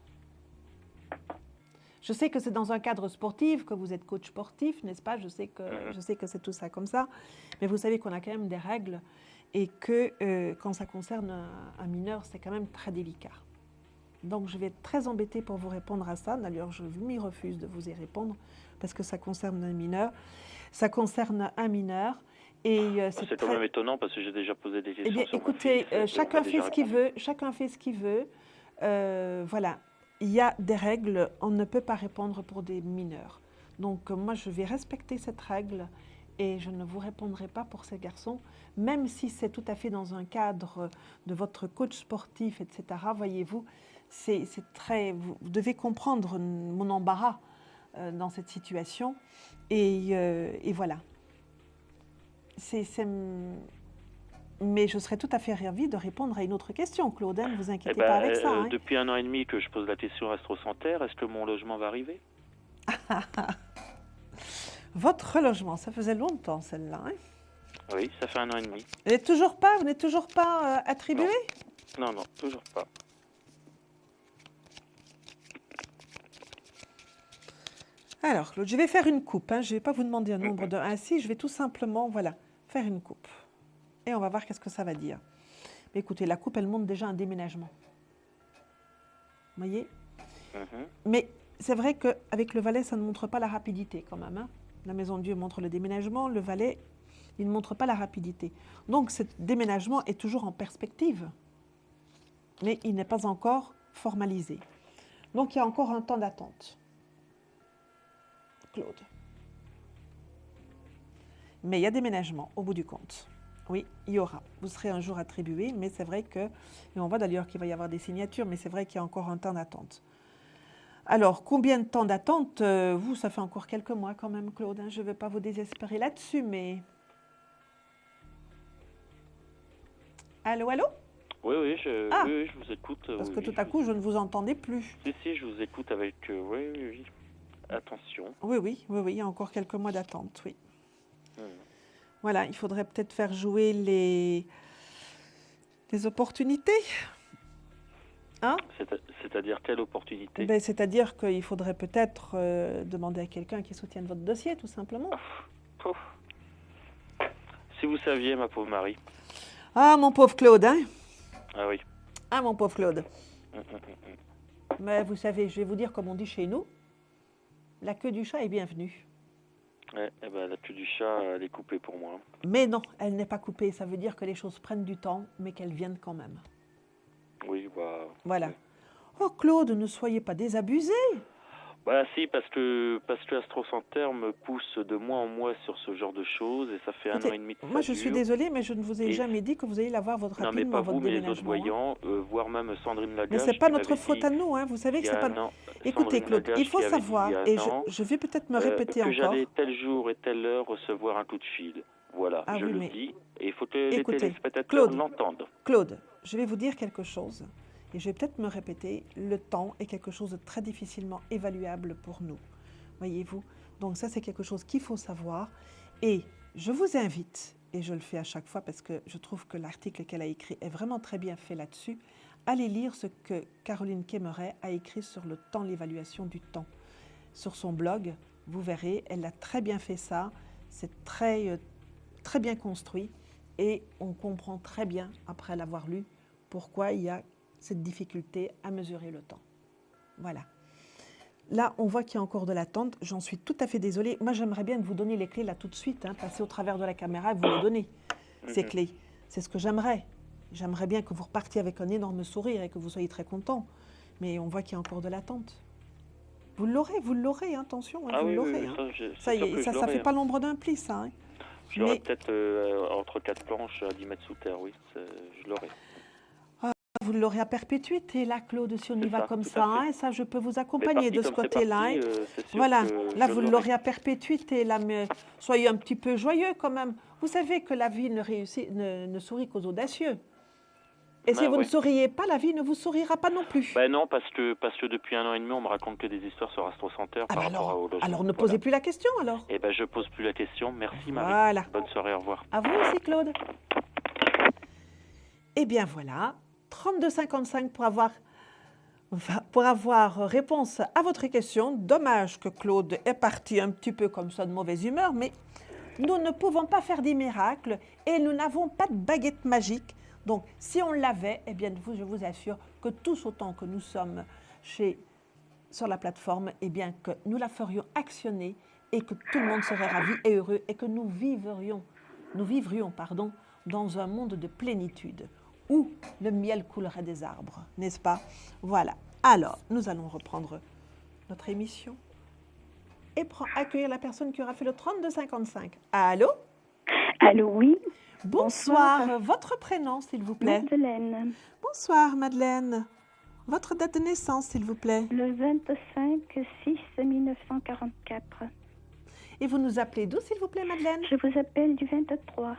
Je sais que c'est dans un cadre sportif, que vous êtes coach sportif, n'est-ce pas? Je sais que c'est tout ça comme ça. Mais vous savez qu'on a quand même des règles et que quand ça concerne un mineur, c'est quand même très délicat. Donc, je vais être très embêtée pour vous répondre à ça. D'ailleurs, je m'y refuse de vous y répondre parce que ça concerne un mineur. Ça concerne un mineur. Et C'est quand même étonnant parce que j'ai déjà posé des questions. eh bien, sur mon écoutez, fils, et chacun on m'a fait déjà ce qu'il répondu. veut. Chacun fait ce qu'il veut. Voilà. Il y a des règles. On ne peut pas répondre pour des mineurs. Donc, moi, je vais respecter cette règle et je ne vous répondrai pas pour ces garçons, même si c'est tout à fait dans un cadre de votre coach sportif, etc. Voyez-vous, c'est très. Vous devez comprendre mon embarras dans cette situation. Et voilà. Mais je serais tout à fait ravie de répondre à une autre question, Claude. Ne vous inquiétez pas avec ça. Hein. Depuis 1 an et demi que je pose la question Astrosanterre, est-ce que mon logement va arriver? Votre relogement, ça faisait longtemps celle-là. Hein. Oui, ça fait 1 an et demi. Vous n'êtes toujours pas attribué? Non, toujours pas. Alors, Claude, je vais faire une coupe. Hein. Je ne vais pas vous demander un nombre de 1 à 6. Je vais tout simplement, voilà, faire une coupe. Et on va voir qu'est-ce que ça va dire. Mais écoutez, la coupe, elle montre déjà un déménagement. Vous voyez? Mais c'est vrai qu'avec le valet, ça ne montre pas la rapidité quand même. Hein. La maison de Dieu montre le déménagement. Le valet, il ne montre pas la rapidité. Donc, ce déménagement est toujours en perspective. Mais il n'est pas encore formalisé. Donc, il y a encore un temps d'attente. Claude. Mais il y a déménagement au bout du compte. Oui, il y aura. Vous serez un jour attribué, mais c'est vrai que, et on voit d'ailleurs qu'il va y avoir des signatures, mais c'est vrai qu'il y a encore un temps d'attente. Alors, combien de temps d'attente? Vous, ça fait encore quelques mois quand même, Claude. Hein, je ne veux pas vous désespérer là-dessus, mais... Allô? Oui, je vous écoute. Parce oui, que oui, tout à coup, je ne vous entendais plus. Si, je vous écoute avec... oui. Attention. Oui, il y a encore quelques mois d'attente, oui. Voilà, il faudrait peut-être faire jouer les opportunités. Hein? C'est-à-dire quelle opportunité? Ben, c'est-à-dire qu'il faudrait peut-être demander à quelqu'un qui soutienne votre dossier, tout simplement. Si vous saviez, ma pauvre Marie. Ah, mon pauvre Claude, hein? Ah oui. Ah, mon pauvre Claude. Mais vous savez, je vais vous dire comme on dit chez nous, la queue du chat est bienvenue. Ouais, la queue du chat, elle est coupée pour moi. Mais non, elle n'est pas coupée. Ça veut dire que les choses prennent du temps, mais qu'elles viennent quand même. Oui, Voilà. Ouais. Oh, Claude, ne soyez pas désabusé. Si, parce que Astrosanterre me pousse de mois en mois sur ce genre de choses, et ça fait Écoutez, 1 an et demi que moi, ça je suis dure. désolée, mais je ne vous ai jamais dit que vous alliez l'avoir votre Non, mais rapidement, pas votre vous, mais les autres déménagement. voyants, voire même Sandrine Lagache. Mais ce n'est pas qui notre m'avait faute dit à nous, hein. Vous savez que il y c'est a pas... un an, Écoutez, Sandrine Claude, Lagache il faut qui avait dit savoir, il y a un et an, je vais peut-être me répéter que encore. j'allais tel jour et telle heure recevoir un coup de fil. Voilà, Ah je oui, le mais- dis, et il faut que les Écoutez, téléspectateurs Claude, l'entendent. Claude, je vais vous dire quelque chose, et je vais peut-être me répéter, le temps est quelque chose de très difficilement évaluable pour nous. voyez-vous. Donc ça, c'est quelque chose qu'il faut savoir. Et je vous invite, et je le fais à chaque fois parce que je trouve que l'article qu'elle a écrit est vraiment très bien fait là-dessus, allez lire ce que Caroline Quémeret a écrit sur le temps, l'évaluation du temps. Sur son blog, vous verrez, elle a très bien fait ça, c'est très bien construit et on comprend très bien, après l'avoir lu, pourquoi il y a cette difficulté à mesurer le temps. Voilà. Là, on voit qu'il y a encore de l'attente. J'en suis tout à fait désolée. Moi, j'aimerais bien vous donner les clés là tout de suite, passer au travers de la caméra et vous les donner, ces clés. C'est ce que j'aimerais. J'aimerais bien que vous repartiez avec un énorme sourire et que vous soyez très content. Mais on voit qu'il y a encore de l'attente. Vous l'aurez, attention, vous l'aurez. Ça ne fait pas l'ombre d'un pli, ça. Je l'aurai peut-être entre 4 planches à 10 mètres sous terre, oui, je l'aurai. Vous l'aurez à perpétuité, là, Claude, si on y va comme ça. Ça, je peux vous accompagner de ce côté-là. Voilà, là, vous l'aurez à perpétuité, là, mais soyez un petit peu joyeux quand même. Vous savez que la vie ne sourit qu'aux audacieux. Et si vous ne souriez pas, la vie ne vous sourira pas non plus. Ben non, parce que depuis 1 an et demi, on me raconte que des histoires sur Astro Center par rapport au logement. Alors ne posez plus la question, alors. Eh ben, je pose plus la question. Merci, Marie. Voilà. Bonne soirée, au revoir. À vous aussi, Claude. Eh bien, voilà. 32,55 pour avoir réponse à votre question. Dommage que Claude est parti un petit peu comme ça de mauvaise humeur, mais nous ne pouvons pas faire des miracles et nous n'avons pas de baguette magique. Donc, si on l'avait, eh bien, je vous assure que tous autant que nous sommes sur la plateforme, eh bien, que nous la ferions actionner et que tout le monde serait ravi et heureux et que nous vivrions dans un monde de plénitude où le miel coulerait des arbres, n'est-ce pas? Voilà. Alors, nous allons reprendre notre émission et accueillir la personne qui aura fait le 32,55. Allô? Allô, oui. Bonsoir. Votre prénom, s'il vous plaît? Madeleine. Bonsoir, Madeleine. Votre date de naissance, s'il vous plaît? Le 25/6/1944. Et vous nous appelez d'où, s'il vous plaît, Madeleine? Je vous appelle du 23.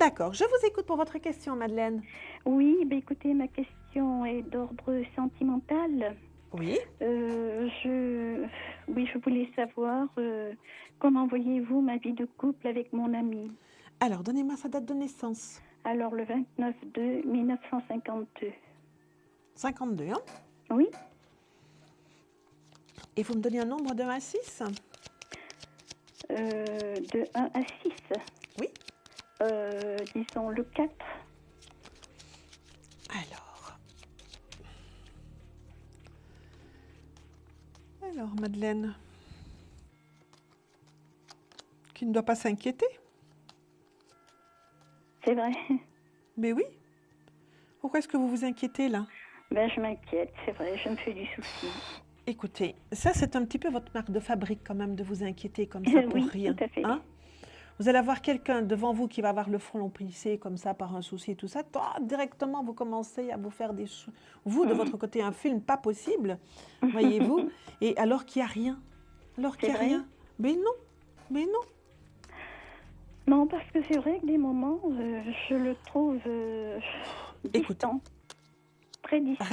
D'accord. Je vous écoute pour votre question, Madeleine. Oui, écoutez, ma question est d'ordre sentimental. Oui. Je voulais savoir comment voyez-vous ma vie de couple avec mon ami. Alors, donnez-moi sa date de naissance. Alors, le 29/2/1952. 52, hein? Oui. Et vous me donnez un nombre de 1 à 6? De 1 à 6. Oui. Disons le 4. Alors, Madeleine, qui ne doit pas s'inquiéter. C'est vrai. Mais oui. Pourquoi est-ce que vous vous inquiétez, là? Je m'inquiète, c'est vrai, je me fais du souci. Écoutez, ça, c'est un petit peu votre marque de fabrique, quand même, de vous inquiéter comme ça pour oui, rien. tout à fait. Vous allez avoir quelqu'un devant vous qui va avoir le front plissé comme ça par un souci et tout ça. Directement, vous commencez à vous faire vous, de votre côté, un film pas possible, voyez-vous, et alors qu'il n'y a rien. Alors qu'il n'y a rien. Mais non. Non, parce que c'est vrai que des moments, je le trouve distant. Très distant.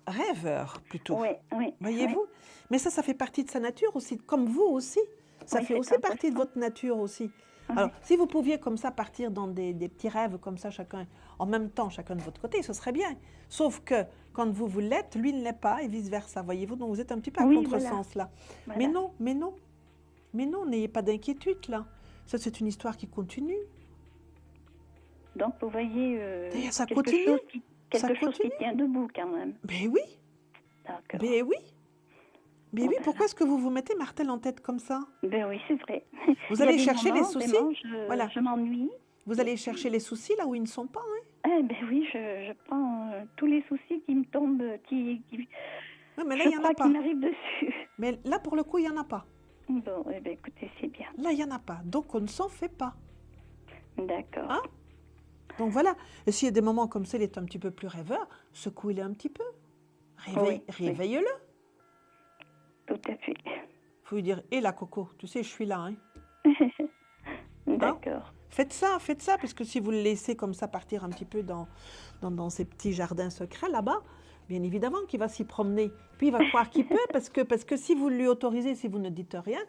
Rêveur plutôt. Oui. Voyez-vous. Mais ça fait partie de sa nature aussi, comme vous aussi. Ça fait aussi partie de votre nature aussi. Alors, si vous pouviez comme ça partir dans des petits rêves comme ça, chacun en même temps, chacun de votre côté, ce serait bien. Sauf que quand vous l'êtes, lui ne l'est pas et vice-versa, voyez-vous. Donc, vous êtes un petit peu à contresens là. Voilà. Mais non, n'ayez pas d'inquiétude là. Ça, c'est une histoire qui continue. Donc, vous voyez, ça quelque continue. chose qui tient debout quand même. Mais oui. D'accord. Mais oui. Mais oui, pourquoi est-ce que vous vous mettez Martel en tête comme ça? Oui, c'est vrai. Vous allez chercher les soucis. Voilà. Je m'ennuie. Vous allez chercher les soucis là où ils ne sont pas, Oui, je prends tous les soucis qui me tombent, Oui, mais là, je crois qu'ils m'arrivent dessus. Mais là, pour le coup, il n'y en a pas. Bon, écoutez, c'est bien. Là, il n'y en a pas. Donc, on ne s'en fait pas. D'accord. Donc, voilà. Et s'il y a des moments comme ça, il est un petit peu plus rêveur, secouez-le un petit peu. Réveille-le. Tout à fait. Il faut lui dire, hé la Coco, tu sais, je suis là. D'accord. Faites ça, parce que si vous le laissez comme ça partir un petit peu dans ces petits jardins secrets là-bas, Bien évidemment qu'il va s'y promener. Puis il va croire qu'il peut, parce que si vous lui autorisez, si vous ne dites rien,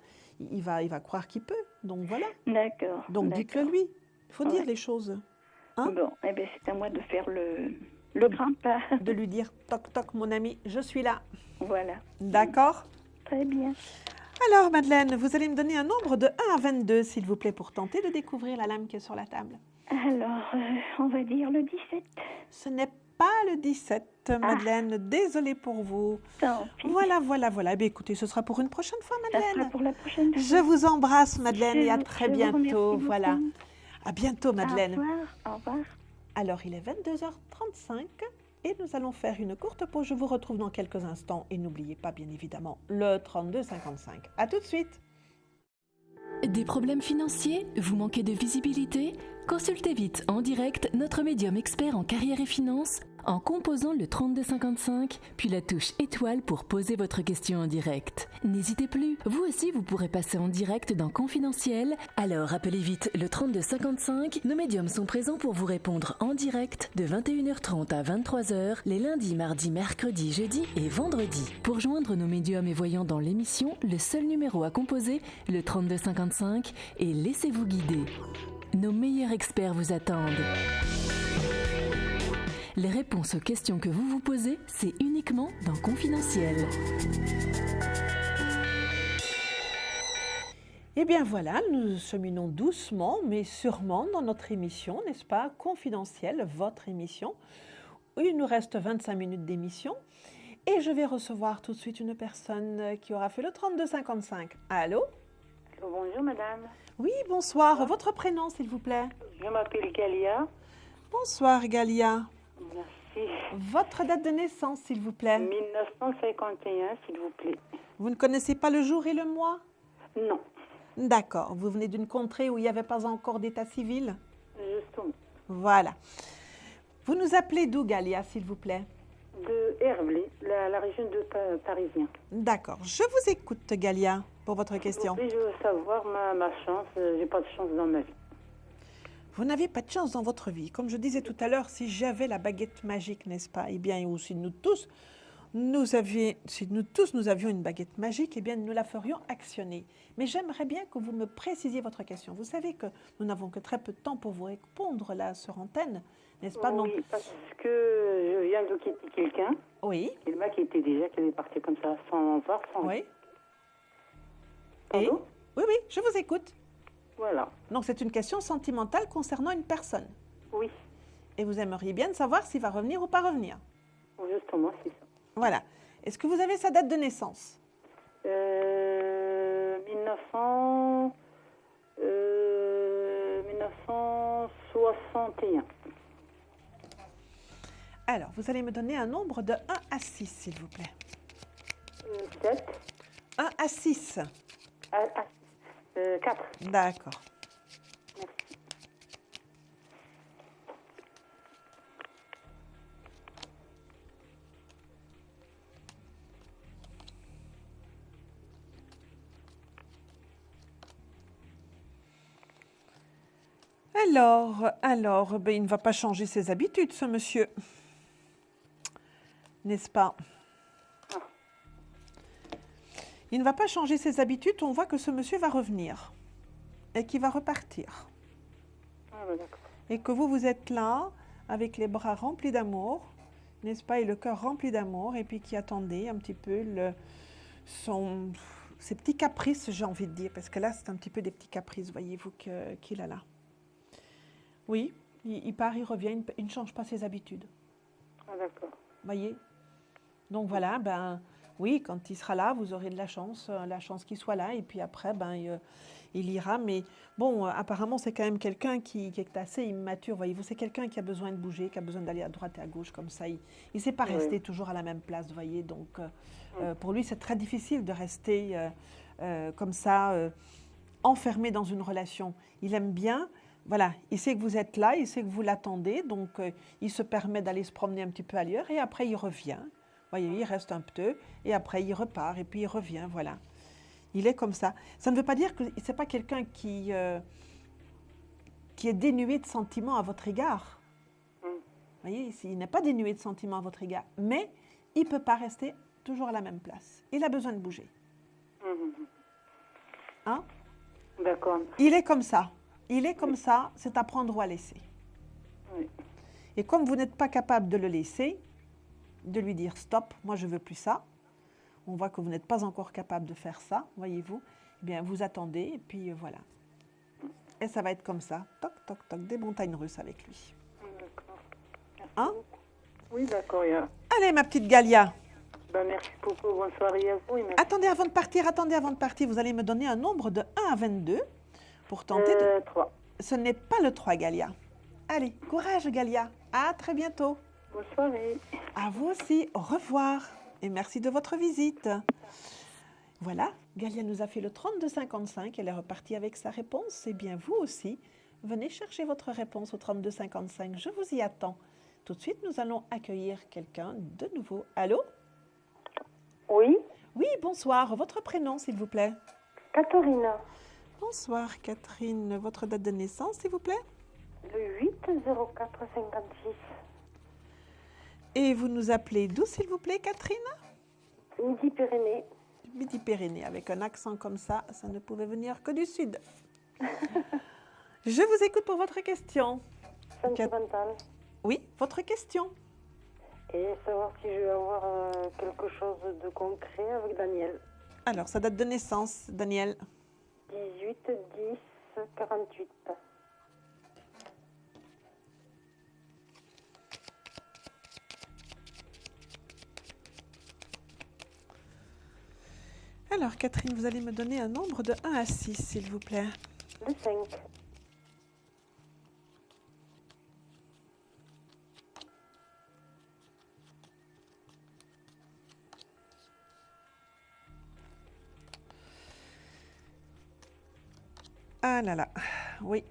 il va croire qu'il peut. Donc voilà. D'accord. Donc dites-le lui. Il faut dire les choses. Hein? Bon, eh bien, c'est à moi de faire le grand pas. De lui dire, toc toc mon ami, je suis là. Voilà. D'accord? Très bien. Alors Madeleine, vous allez me donner un nombre de 1 à 22, s'il vous plaît, pour tenter de découvrir la lame qui est sur la table. Alors, on va dire le 17. Ce n'est pas le 17, Madeleine. Désolée pour vous. Tant pis. Voilà. Eh bien, écoutez, ce sera pour une prochaine fois, Ça Madeleine. sera pour la prochaine fois. Je vous embrasse, Madeleine, et à Je très vous remercie bientôt. beaucoup. Voilà. À bientôt, Madeleine. Au revoir. Au revoir. Alors, il est 22h35 et nous allons faire une courte pause. Je vous retrouve dans quelques instants. Et n'oubliez pas, bien évidemment, le 3255. À tout de suite. Des problèmes financiers? Vous manquez de visibilité? Consultez vite en direct notre médium expert en carrière et finances en composant le 3255, puis la touche étoile pour poser votre question en direct. N'hésitez plus, vous aussi vous pourrez passer en direct dans Confidentiel, alors appelez vite le 3255, nos médiums sont présents pour vous répondre en direct de 21h30 à 23h, les lundis, mardis, mercredis, jeudis et vendredis. Pour joindre nos médiums et voyants dans l'émission, le seul numéro à composer, le 3255, et laissez-vous guider. Nos meilleurs experts vous attendent. Les réponses aux questions que vous vous posez, c'est uniquement dans Confidentiel. Eh bien voilà, nous cheminons doucement mais sûrement dans notre émission, n'est-ce pas? Confidentiel, votre émission. Il nous reste 25 minutes d'émission et je vais recevoir tout de suite une personne qui aura fait le 3255. Allô? Bonjour madame. Oui, bonsoir. Votre prénom, s'il vous plaît? Je m'appelle Galia. Bonsoir, Galia. Merci. Votre date de naissance, s'il vous plaît? 1951, s'il vous plaît. Vous ne connaissez pas le jour et le mois? Non. D'accord. Vous venez d'une contrée où il n'y avait pas encore d'état civil? Justement. Voilà. Vous nous appelez d'où, Galia, s'il vous plaît? De Herblay, la région de Parisien. D'accord. Je vous écoute, Galia, pour votre question. Je veux savoir ma chance. J'ai pas de chance dans ma vie. Vous n'avez pas de chance dans votre vie. Comme je disais tout à l'heure, si j'avais la baguette magique, n'est-ce pas? Eh bien, ou si nous tous, nous avions une baguette magique, eh bien, nous la ferions actionner. Mais j'aimerais bien que vous me précisiez votre question. Vous savez que nous n'avons que très peu de temps pour vous répondre là sur antenne, n'est-ce pas? Oui, parce que je viens de quitter quelqu'un. Oui. Il m'a quitté déjà, qu'elle est partie comme ça, sans voir, sans... Oui. Pardon? Oui, je vous écoute. Voilà. Donc, c'est une question sentimentale concernant une personne. Oui. Et vous aimeriez bien savoir s'il va revenir ou pas revenir. Justement, c'est ça. Voilà. Est-ce que vous avez sa date de naissance? 1961. Alors, vous allez me donner un nombre de 1 à 6, s'il vous plaît. 7. 1 à 6. 4. D'accord. Merci. Alors, ben, il ne va pas changer ses habitudes, ce monsieur. N'est-ce pas? Il ne va pas changer ses habitudes. On voit que ce monsieur va revenir et qu'il va repartir. Ah, ben d'accord. Et que vous êtes là, avec les bras remplis d'amour, n'est-ce pas, et le cœur rempli d'amour, et puis qui attendait un petit peu ses petits caprices, j'ai envie de dire, parce que là, c'est un petit peu des petits caprices, voyez-vous, qu'il a là. Oui, il part, il revient, il ne change pas ses habitudes. Ah, d'accord. Voyez? Donc voilà, ben oui, quand il sera là, vous aurez de la chance qu'il soit là, et puis après, ben il ira. Mais bon, apparemment, c'est quand même quelqu'un qui est assez immature, voyez-vous. C'est quelqu'un qui a besoin de bouger, qui a besoin d'aller à droite et à gauche comme ça. Il ne sait pas rester toujours à la même place, voyez. Donc, pour lui, c'est très difficile de rester comme ça, enfermé dans une relation. Il aime bien... Voilà, il sait que vous êtes là, il sait que vous l'attendez, donc il se permet d'aller se promener un petit peu ailleurs et après il revient. Vous voyez, il reste un peu et après il repart et puis il revient, voilà. Il est comme ça. Ça ne veut pas dire que ce n'est pas quelqu'un qui est dénué de sentiments à votre égard. Vous voyez, il n'est pas dénué de sentiments à votre égard, mais il ne peut pas rester toujours à la même place. Il a besoin de bouger. Hein? D'accord. Il est comme ça. Il est comme ça, c'est à prendre ou à laisser. Oui. Et comme vous n'êtes pas capable de le laisser, de lui dire stop, moi je ne veux plus ça, on voit que vous n'êtes pas encore capable de faire ça, voyez-vous, eh bien vous attendez et puis voilà. Et ça va être comme ça, toc, toc, toc, des montagnes russes avec lui. D'accord. Hein? Oui, d'accord. Allez ma petite Galia. Ben, merci beaucoup, bonne soirée à vous. Et merci. Attendez avant de partir, vous allez me donner un nombre de 1 à 22 pour tenter de... 3. Ce n'est pas le 3, Galia. Allez, courage, Galia. À très bientôt. Bonne soirée. À vous aussi. Au revoir. Et merci de votre visite. Voilà, Galia nous a fait le 32-55. Elle est repartie avec sa réponse. Eh bien, vous aussi, venez chercher votre réponse au 32-55. Je vous y attends. Tout de suite, nous allons accueillir quelqu'un de nouveau. Allô? Oui, Oui, bonsoir. Votre prénom, s'il vous plaît? Catherine, Bonsoir, Catherine. Votre date de naissance, s'il vous plaît? le 8-04-56. Et vous nous appelez d'où, s'il vous plaît, Catherine? Midi-Pyrénées. Midi-Pyrénées. Avec un accent comme ça ne pouvait venir que du sud. Je vous écoute pour votre question. Sentimentale. Oui, votre question. Et savoir si je vais avoir quelque chose de concret avec Daniel. Alors, sa date de naissance, Daniel? 18-10-48. Alors, Catherine, vous allez me donner un nombre de 1 à 6, s'il vous plaît. Le 5. Ah là là, oui.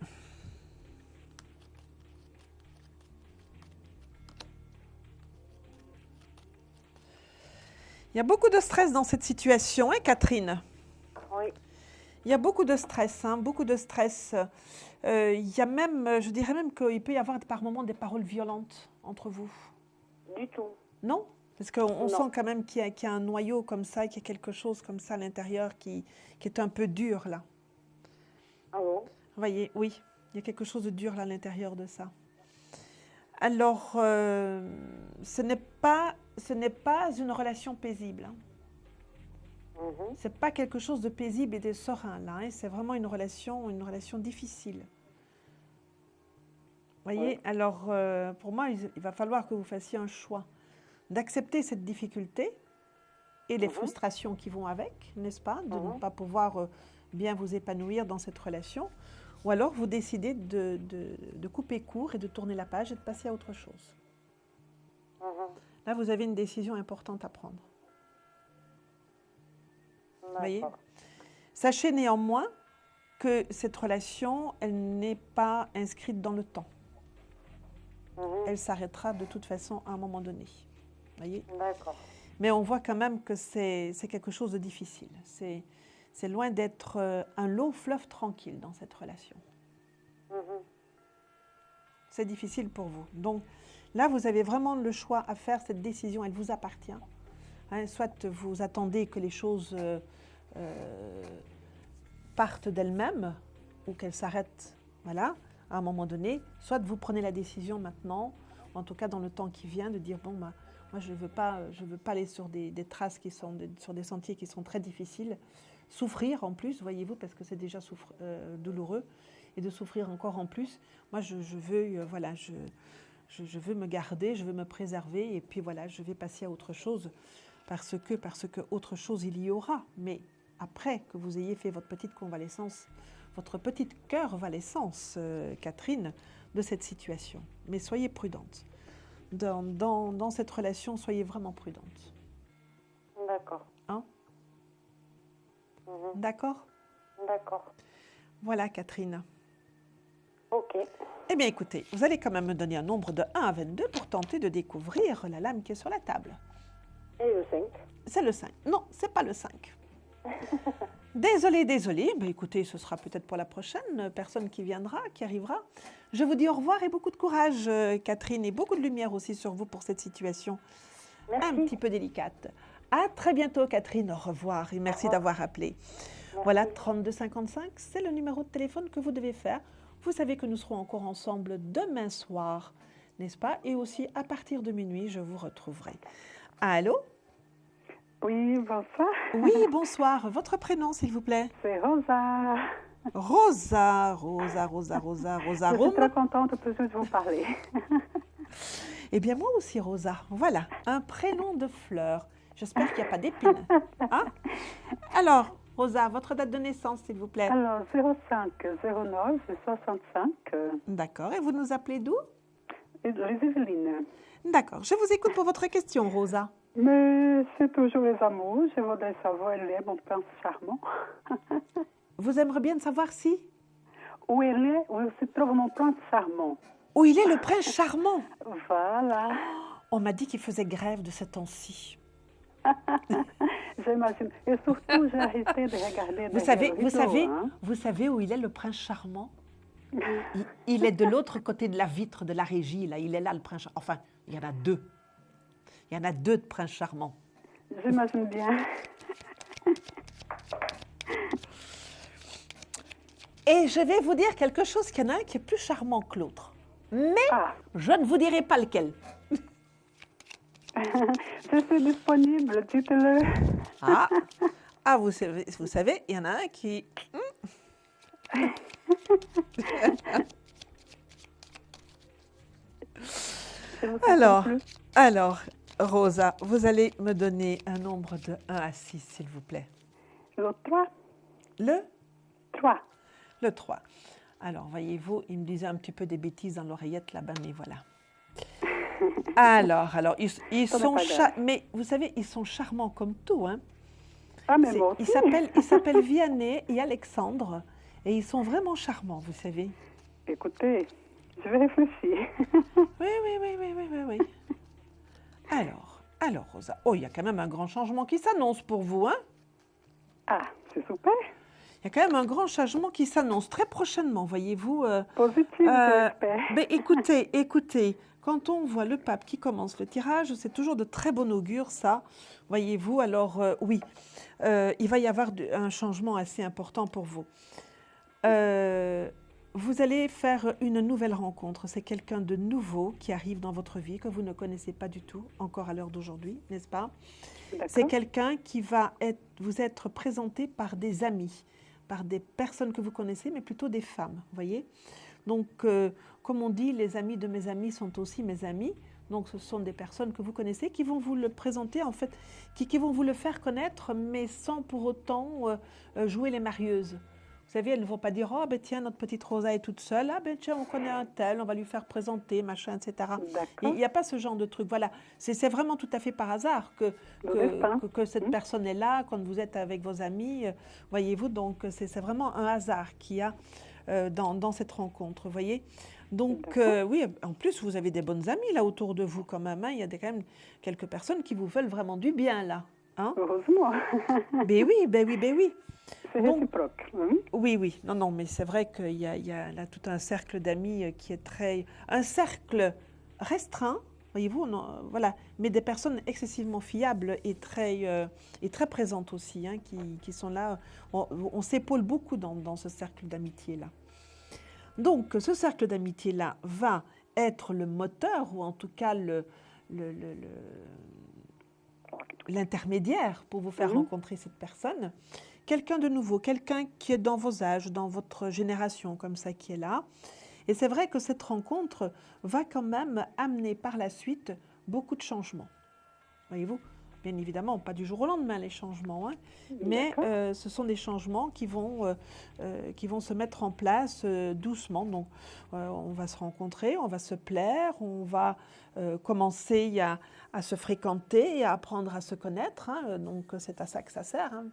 Il y a beaucoup de stress dans cette situation, hein, Catherine? Oui. Il y a beaucoup de stress, hein, beaucoup de stress. Il y a même, je dirais même qu'il peut y avoir par moments des paroles violentes entre vous. Du tout. Non? Parce qu'on Non. sent quand même qu'il y a un noyau comme ça, qu'il y a quelque chose comme ça à l'intérieur qui est un peu dur, là. Ah bon? Vous voyez, oui, il y a quelque chose de dur là à l'intérieur de ça. Alors, ce n'est pas une relation paisible. Hein. Ce n'est pas quelque chose de paisible et de serein là. Hein. C'est vraiment une relation difficile. Vous voyez, alors pour moi, il va falloir que vous fassiez un choix d'accepter cette difficulté et les frustrations qui vont avec, n'est-ce pas? De ne pas pouvoir bien vous épanouir dans cette relation. Ou alors vous décidez de couper court et de tourner la page et de passer à autre chose. Là, vous avez une décision importante à prendre. Vous voyez? Sachez néanmoins que cette relation, elle n'est pas inscrite dans le temps. Elle s'arrêtera de toute façon à un moment donné. Vous voyez? D'accord. Mais on voit quand même que c'est quelque chose de difficile. C'est loin d'être un long fleuve tranquille dans cette relation. C'est difficile pour vous. Donc là, vous avez vraiment le choix à faire. Cette décision, elle vous appartient. Hein, soit vous attendez que les choses partent d'elles-mêmes ou qu'elles s'arrêtent, voilà, à un moment donné. Soit vous prenez la décision maintenant, ou en tout cas dans le temps qui vient, de dire bon, bah, moi je veux pas aller sur des traces qui sont sur des sentiers qui sont très difficiles. Souffrir en plus, voyez-vous, parce que c'est déjà douloureux, et de souffrir encore en plus. Moi, je veux, voilà, je veux me garder, je veux me préserver, et puis voilà, je vais passer à autre chose, parce que autre chose il y aura. Mais après que vous ayez fait votre petite convalescence, votre petite cœur-valescence, Catherine, de cette situation. Mais soyez prudente. Dans cette relation, soyez vraiment prudente. D'accord. Hein? D'accord? D'accord. Voilà, Catherine. Ok. Eh bien, écoutez, vous allez quand même me donner un nombre de 1 à 22 pour tenter de découvrir la lame qui est sur la table. Et le 5? C'est le 5. Non, c'est pas le 5. Désolée. Ben, écoutez, ce sera peut-être pour la prochaine personne qui viendra, qui arrivera. Je vous dis au revoir et beaucoup de courage, Catherine, et beaucoup de lumière aussi sur vous pour cette situation. un petit peu délicate. À très bientôt, Catherine. Au revoir et merci d'avoir appelé. Voilà, 3255, c'est le numéro de téléphone que vous devez faire. Vous savez que nous serons encore ensemble demain soir, n'est-ce pas? Et aussi, à partir de minuit, je vous retrouverai. Allô? Oui, bonsoir. Oui, bonsoir. Votre prénom, s'il vous plaît? C'est Rosa. Rosa. Je suis très contente de vous parler. Eh bien, moi aussi, Rosa. Voilà, un prénom de fleur. J'espère qu'il n'y a pas d'épines. Hein? Alors, Rosa, votre date de naissance, s'il vous plaît. Alors, 05-09, c'est 65. D'accord. Et vous nous appelez d'où? Les Yvelines. D'accord. Je vous écoute pour votre question, Rosa. Mais c'est toujours les amours. Je voudrais savoir, elle est mon prince charmant. Vous aimeriez bien savoir si? Où elle est, où se trouve mon prince charmant. Où il est, le prince charmant? Voilà. On m'a dit qu'il faisait grève de ce temps-ci. J'imagine. Et surtout, j'ai arrêté de regarder Vous savez où il est, le prince charmant? Il est de l'autre côté de la vitre de la régie, là. Il est là, le prince charmant. Enfin, il y en a deux. Il y en a deux de princes charmants. J'imagine bien. Et je vais vous dire quelque chose, qu'il y en a un qui est plus charmant que l'autre. Mais je ne vous dirai pas lequel. Je suis disponible, dites-le. Vous savez, il y en a un qui... Alors, Rosa, vous allez me donner un nombre de 1 à 6, s'il vous plaît. Le 3. Le 3. Le 3. Alors, voyez-vous, il me disait un petit peu des bêtises dans l'oreillette là-bas, mais voilà. Alors, ils sont... Mais vous savez, ils sont charmants comme tout, hein. Ah, mais bon. Ils s'appellent Vianney et Alexandre, et ils sont vraiment charmants, vous savez. Écoutez, je vais réfléchir. Oui. Alors, Rosa, il y a quand même un grand changement qui s'annonce pour vous, hein? Ah, c'est super. Il y a quand même un grand changement qui s'annonce très prochainement, voyez-vous. Positif, j'espère. Mais écoutez, quand on voit le pape qui commence le tirage, c'est toujours de très bon augure, ça, voyez-vous. Alors, oui, il va y avoir un changement assez important pour vous. Vous allez faire une nouvelle rencontre. C'est quelqu'un de nouveau qui arrive dans votre vie, que vous ne connaissez pas du tout, encore à l'heure d'aujourd'hui, n'est-ce pas? C'est quelqu'un qui va vous être présenté par des amis, par des personnes que vous connaissez, mais plutôt des femmes, voyez? Donc, comme on dit, les amis de mes amis sont aussi mes amis. Donc, ce sont des personnes que vous connaissez qui vont vous le présenter, en fait, qui vont vous le faire connaître, mais sans pour autant jouer les marieuses. Vous savez, elles ne vont pas dire « Oh, ben tiens, notre petite Rosa est toute seule. Ah, ben tiens, on connaît un tel, on va lui faire présenter, machin, etc. » Il n'y a pas ce genre de truc. Voilà, c'est vraiment tout à fait par hasard que cette personne est là, quand vous êtes avec vos amis. Voyez-vous, donc c'est vraiment un hasard qu'il y a dans cette rencontre, voyez. Donc, oui, en plus, vous avez des bonnes amies là autour de vous quand même. Hein. Il y a quand même quelques personnes qui vous veulent vraiment du bien là. Hein? Heureusement. Ben oui. C'est réciproque. Oui. Non, mais c'est vrai qu'il y a là tout un cercle d'amis qui est un cercle restreint, voyez-vous, voilà, mais des personnes excessivement fiables et très présentes aussi, hein, qui sont là. On s'épaule beaucoup dans ce cercle d'amitié-là. Donc, ce cercle d'amitié-là va être le moteur, ou en tout cas l'intermédiaire pour vous faire rencontrer cette personne. Quelqu'un de nouveau, quelqu'un qui est dans vos âges, dans votre génération, comme ça, qui est là. Et c'est vrai que cette rencontre va quand même amener par la suite beaucoup de changements. Voyez-vous, bien évidemment, pas du jour au lendemain les changements, hein, mais ce sont des changements qui vont se mettre en place doucement. Donc, on va se rencontrer, on va se plaire, on va commencer à se fréquenter et à apprendre à se connaître. Hein, donc, c'est à ça que ça sert. Hein.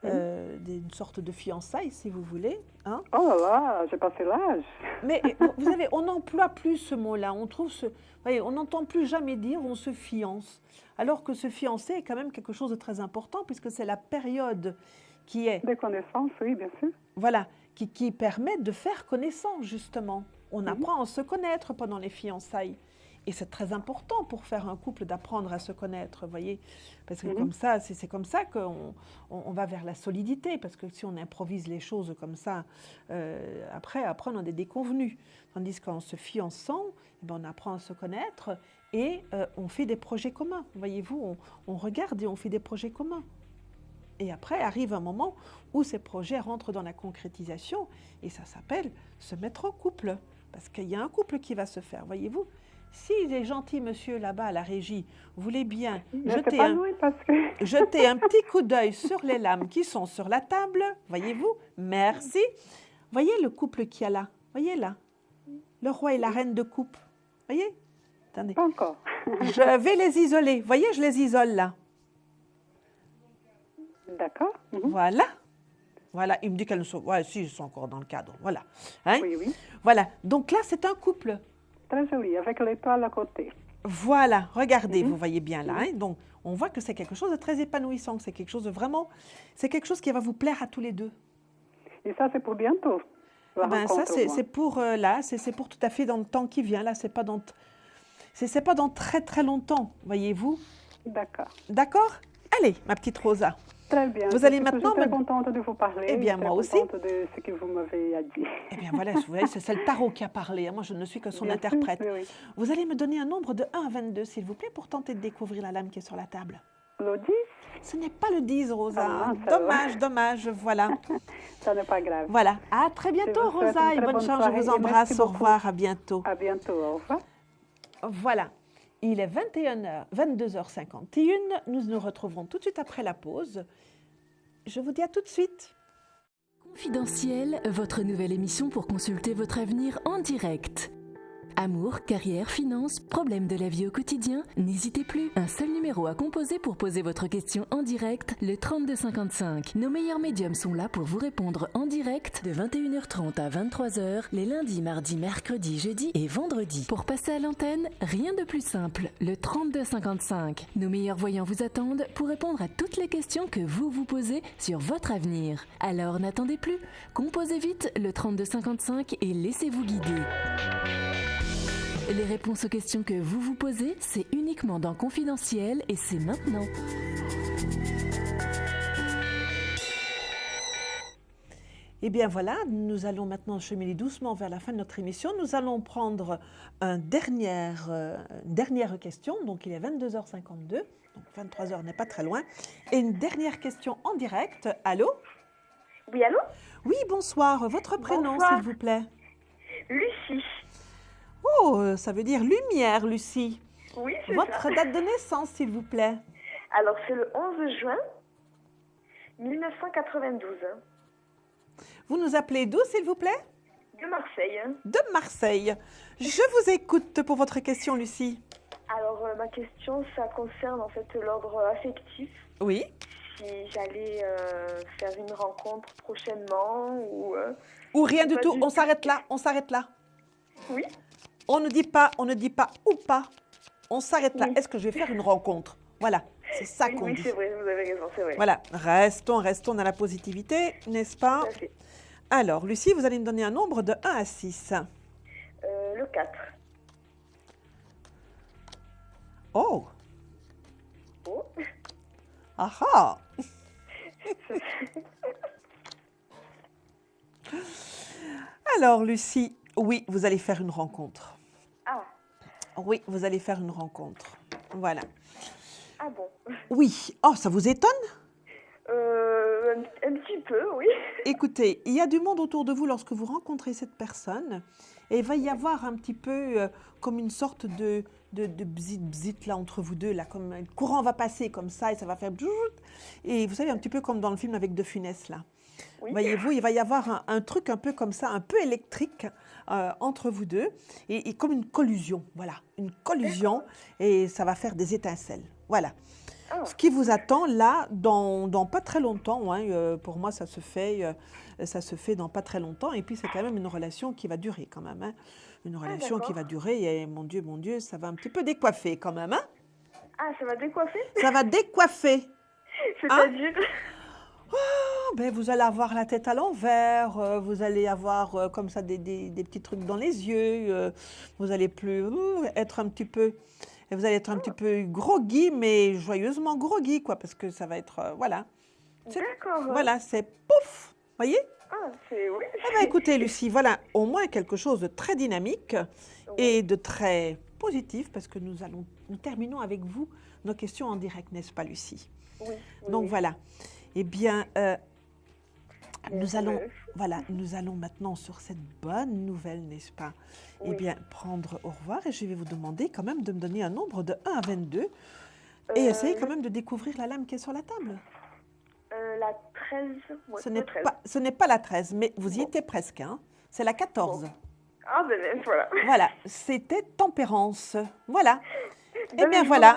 Une sorte de fiançailles, si vous voulez. Hein. Oh là là, j'ai passé l'âge. Mais vous savez, on n'emploie plus ce mot-là. On n'entend plus jamais dire on se fiance. Alors que se fiancer est quand même quelque chose de très important, puisque c'est la période qui est... Des connaissances, oui, bien sûr. Voilà, qui permet de faire connaissance, justement. On apprend à se connaître pendant les fiançailles. Et c'est très important pour faire un couple d'apprendre à se connaître, vous voyez. Parce que comme ça, c'est comme ça qu'on va vers la solidité. Parce que si on improvise les choses comme ça, après on a des déconvenus. Tandis qu'on se fie ensemble, eh ben, on apprend à se connaître et on fait des projets communs. Voyez-vous, on regarde et on fait des projets communs. Et après arrive un moment où ces projets rentrent dans la concrétisation et ça s'appelle se mettre en couple. Parce qu'il y a un couple qui va se faire, voyez-vous. Si les gentils monsieur là-bas à la régie voulaient bien jeter un petit coup d'œil sur les lames qui sont sur la table, voyez-vous, merci. Voyez le couple qu'il y a là, voyez là, le roi et la reine de coupe, voyez. Attendez. Pas encore. Je vais les isoler, voyez, je les isole là. D'accord. Voilà. Voilà, il me dit qu'elles ne sont... Ouais, si, ils sont encore dans le cadre, voilà. Hein? Oui, oui. Voilà, donc là, c'est un couple. Très joli, avec l'étoile à côté. Voilà, regardez, vous voyez bien là. Hein? Donc, on voit que c'est quelque chose de très épanouissant, que c'est quelque chose de vraiment... C'est quelque chose qui va vous plaire à tous les deux. Et ça, c'est pour bientôt? Ça, c'est pour là, c'est pour tout à fait dans le temps qui vient. Là, c'est pas dans très, très longtemps, voyez-vous. D'accord. D'accord? Allez, ma petite Rosa. Très bien. Vous allez maintenant... Je suis très contente de vous parler. Eh bien, moi aussi. Contente de ce que vous m'avez dit. Eh bien, voilà, vous voyez, c'est le tarot qui a parlé. Moi, je ne suis que son interprète. Oui, oui. Vous allez me donner un nombre de 1 à 22, s'il vous plaît, pour tenter de découvrir la lame qui est sur la table. Le 10? Ce n'est pas le 10, Rosa. Ah, dommage, voilà. Ça n'est pas grave. Voilà. À très bientôt, Rosa, et bonne chance. Je vous embrasse. Au revoir, à bientôt. À bientôt, au revoir. Voilà. Il est 22h51. Nous nous retrouverons tout de suite après la pause. Je vous dis à tout de suite. Confidentiel, votre nouvelle émission pour consulter votre avenir en direct. Amour, carrière, finances, problèmes de la vie au quotidien, n'hésitez plus. Un seul numéro à composer pour poser votre question en direct, le 3255. Nos meilleurs médiums sont là pour vous répondre en direct de 21h30 à 23h, les lundis, mardis, mercredis, jeudis et vendredis. Pour passer à l'antenne, rien de plus simple, le 3255. Nos meilleurs voyants vous attendent pour répondre à toutes les questions que vous vous posez sur votre avenir. Alors n'attendez plus, composez vite le 3255 et laissez-vous guider. Les réponses aux questions que vous vous posez, c'est uniquement dans Confidentiel et c'est maintenant. Eh bien voilà, nous allons maintenant cheminer doucement vers la fin de notre émission. Nous allons prendre une dernière question, donc il est 22h52, donc 23h n'est pas très loin, et une dernière question en direct. Allô? Oui, allô? Oui, bonsoir. Votre prénom, s'il vous plaît? Lucie. Oh, ça veut dire lumière, Lucie. Oui, c'est Votre ça. date de naissance, s'il vous plaît? Alors, c'est le 11 juin 1992. Vous nous appelez d'où, s'il vous plaît? De Marseille. De Marseille. Je vous écoute pour votre question, Lucie. Alors, ma question, ça concerne en fait l'ordre affectif. Oui. Si j'allais faire une rencontre prochainement ou rien du tout. On s'arrête là. Oui. On ne dit pas ou pas. On s'arrête là. Est-ce que je vais faire une rencontre? Voilà, c'est ça qu'on dit. Oui, c'est vrai, vous avez raison, c'est vrai. Voilà, restons dans la positivité, n'est-ce pas? Tout à fait. Alors, Lucie, vous allez me donner un nombre de 1 à 6. Le 4. Oh. Oh. Ah ah. Alors, Lucie, oui, vous allez faire une rencontre. Ah. Oui, vous allez faire une rencontre. Voilà. Ah bon? Oui. Oh, ça vous étonne? Un petit peu, oui. Écoutez, il y a du monde autour de vous lorsque vous rencontrez cette personne et il va y avoir un petit peu comme une sorte de bzit là entre vous deux, là, comme un courant va passer comme ça et ça va faire et vous savez, un petit peu comme dans le film avec De Funès là. Oui. Voyez-vous, il va y avoir un truc un peu comme ça, un peu électrique entre vous deux et comme une collusion, voilà, une collusion et ça va faire des étincelles, voilà. Oh. Ce qui vous attend là, dans pas très longtemps, hein, pour moi ça se fait dans pas très longtemps et puis c'est quand même une relation qui va durer quand même, hein. Une relation qui va durer et mon Dieu, ça va un petit peu décoiffer quand même. Hein. Ah, ça va décoiffer? Ça va décoiffer. C'est-à-dire? Vous allez avoir la tête à l'envers, vous allez avoir comme ça des petits trucs dans les yeux, vous allez plus être un petit peu, et vous allez être un petit peu groggy, mais joyeusement groggy, quoi, parce que ça va être, voilà. D'accord. Voilà, c'est pouf, voyez? Ah, c'est oui. Écoutez, Lucie, voilà au moins quelque chose de très dynamique et de très positif, parce que nous terminons avec vous nos questions en direct, n'est-ce pas, Lucie? Oui. Donc voilà. Eh bien, nous allons maintenant sur cette bonne nouvelle, n'est-ce pas? Oui. Eh bien, prendre au revoir et je vais vous demander quand même de me donner un nombre de 1 à 22 et essayer quand même de découvrir la lame qui est sur la table. La 13. Ouais, Ce n'est pas la 13, mais vous y étiez presque. Hein. C'est la 14. Bon. Ah ben voilà. Voilà, c'était tempérance. Voilà. Ben, Eh bien voilà,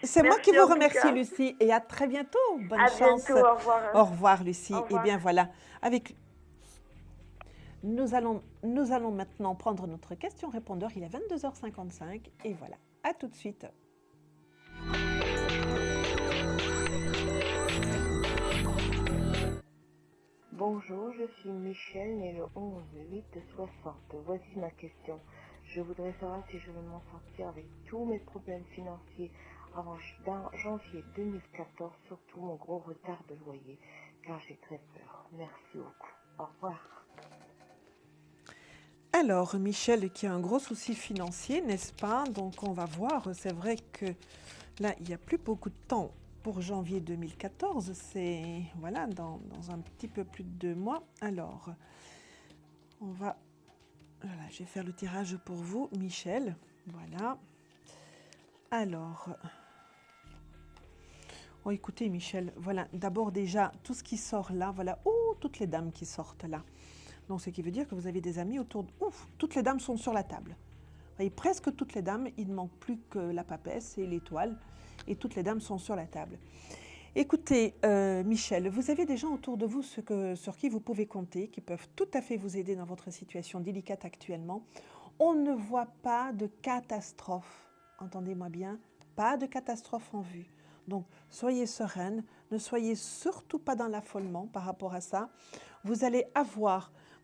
c'est moi qui vous en tout remercie, cas. Lucie, et à très bientôt. Bonne À chance. bientôt, au revoir. Au revoir, Lucie. Au revoir. Eh bien voilà, nous allons maintenant prendre notre question-répondeur. Il est 22h55 et voilà, à tout de suite. Bonjour, je suis Michel, né le 11/8/60. Voici ma question. Je voudrais savoir si je vais m'en sortir avec tous mes problèmes financiers avant janvier 2014, surtout mon gros retard de loyer, car j'ai très peur. Merci beaucoup. Au revoir. Alors, Michel, qui a un gros souci financier, n'est-ce pas? Donc, on va voir. C'est vrai que là, il n'y a plus beaucoup de temps pour janvier 2014. C'est, voilà, dans un petit peu plus de 2 mois. Alors, voilà, je vais faire le tirage pour vous, Michel. Voilà. Alors, écoutez, Michel, voilà, d'abord déjà, tout ce qui sort là, voilà, toutes les dames qui sortent là. Donc, ce qui veut dire que vous avez des amis autour de... toutes les dames sont sur la table. Vous voyez, presque toutes les dames, il ne manque plus que la papesse et l'étoile, et toutes les dames sont sur la table. Écoutez, Michel, vous avez des gens autour de vous sur qui vous pouvez compter, qui peuvent tout à fait vous aider dans votre situation délicate actuellement. On ne voit pas de catastrophe, entendez-moi bien, pas de catastrophe en vue. Donc, soyez sereine, ne soyez surtout pas dans l'affolement par rapport à ça.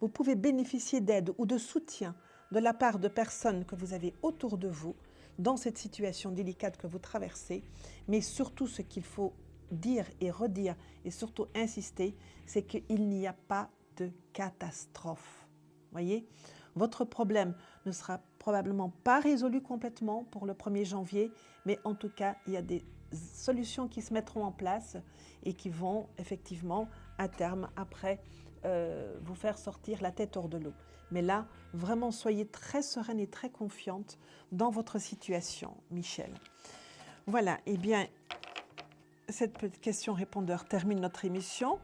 Vous pouvez bénéficier d'aide ou de soutien de la part de personnes que vous avez autour de vous dans cette situation délicate que vous traversez. Mais surtout, ce qu'il faut dire et redire et surtout insister, c'est qu'il n'y a pas de catastrophe. Voyez, votre problème ne sera probablement pas résolu complètement pour le 1er janvier, mais en tout cas, il y a des solutions qui se mettront en place et qui vont effectivement, à terme, après, vous faire sortir la tête hors de l'eau. Mais là, vraiment, soyez très sereine et très confiante dans votre situation, Michel. Voilà, eh bien, cette petite question-répondeur termine notre émission.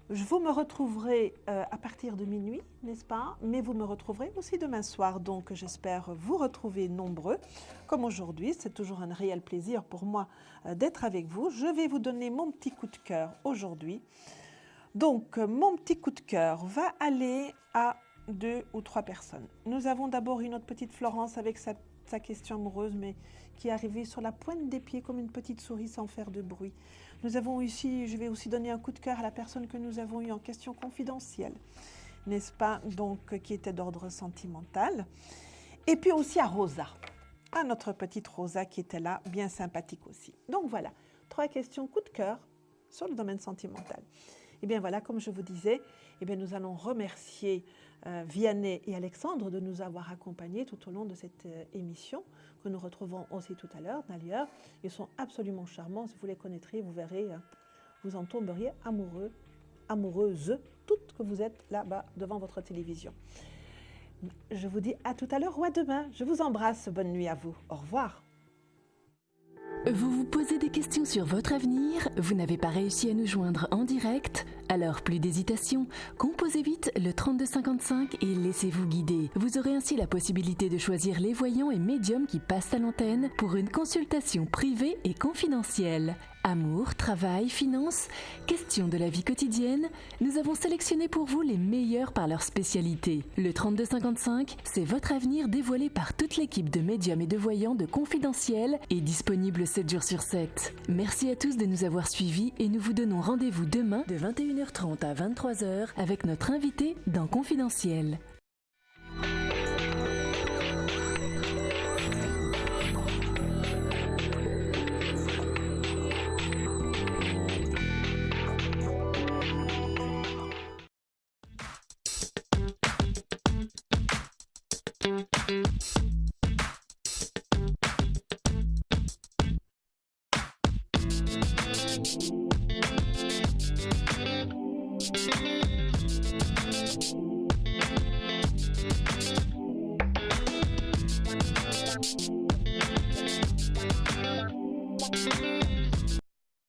Vous me retrouverez à partir de minuit, n'est-ce pas? Mais vous me retrouverez aussi demain soir, donc j'espère vous retrouver nombreux. Comme aujourd'hui, c'est toujours un réel plaisir pour moi d'être avec vous. Je vais vous donner mon petit coup de cœur aujourd'hui. Donc, mon petit coup de cœur va aller à 2 ou 3 personnes. Nous avons d'abord une autre petite Florence avec sa question amoureuse, mais qui est arrivée sur la pointe des pieds comme une petite souris sans faire de bruit. Nous avons ici, je vais aussi donner un coup de cœur à la personne que nous avons eue en question confidentielle, n'est-ce pas, donc qui était d'ordre sentimental. Et puis aussi à Rosa, à notre petite Rosa qui était là, bien sympathique aussi. Donc voilà, 3 questions coup de cœur sur le domaine sentimental. Et bien voilà, comme je vous disais, eh bien nous allons remercier Vianney et Alexandre de nous avoir accompagnés tout au long de cette émission, que nous retrouvons aussi tout à l'heure. D'ailleurs, ils sont absolument charmants. Si vous les connaîtrez, vous verrez, vous en tomberiez amoureux, amoureuses, toutes que vous êtes là-bas devant votre télévision. Je vous dis à tout à l'heure ou à demain. Je vous embrasse. Bonne nuit à vous. Au revoir. Vous vous posez des questions sur votre avenir? Vous n'avez pas réussi à nous joindre en direct? Alors plus d'hésitation, composez vite le 3255 et laissez-vous guider. Vous aurez ainsi la possibilité de choisir les voyants et médiums qui passent à l'antenne pour une consultation privée et confidentielle. Amour, travail, finances, questions de la vie quotidienne, nous avons sélectionné pour vous les meilleurs par leur spécialité. Le 3255, c'est votre avenir dévoilé par toute l'équipe de médiums et de voyants de Confidentiel et disponible 7 jours sur 7. Merci à tous de nous avoir suivis et nous vous donnons rendez-vous demain de 21h30 à 23h avec notre invité dans Confidentiel. Thank you.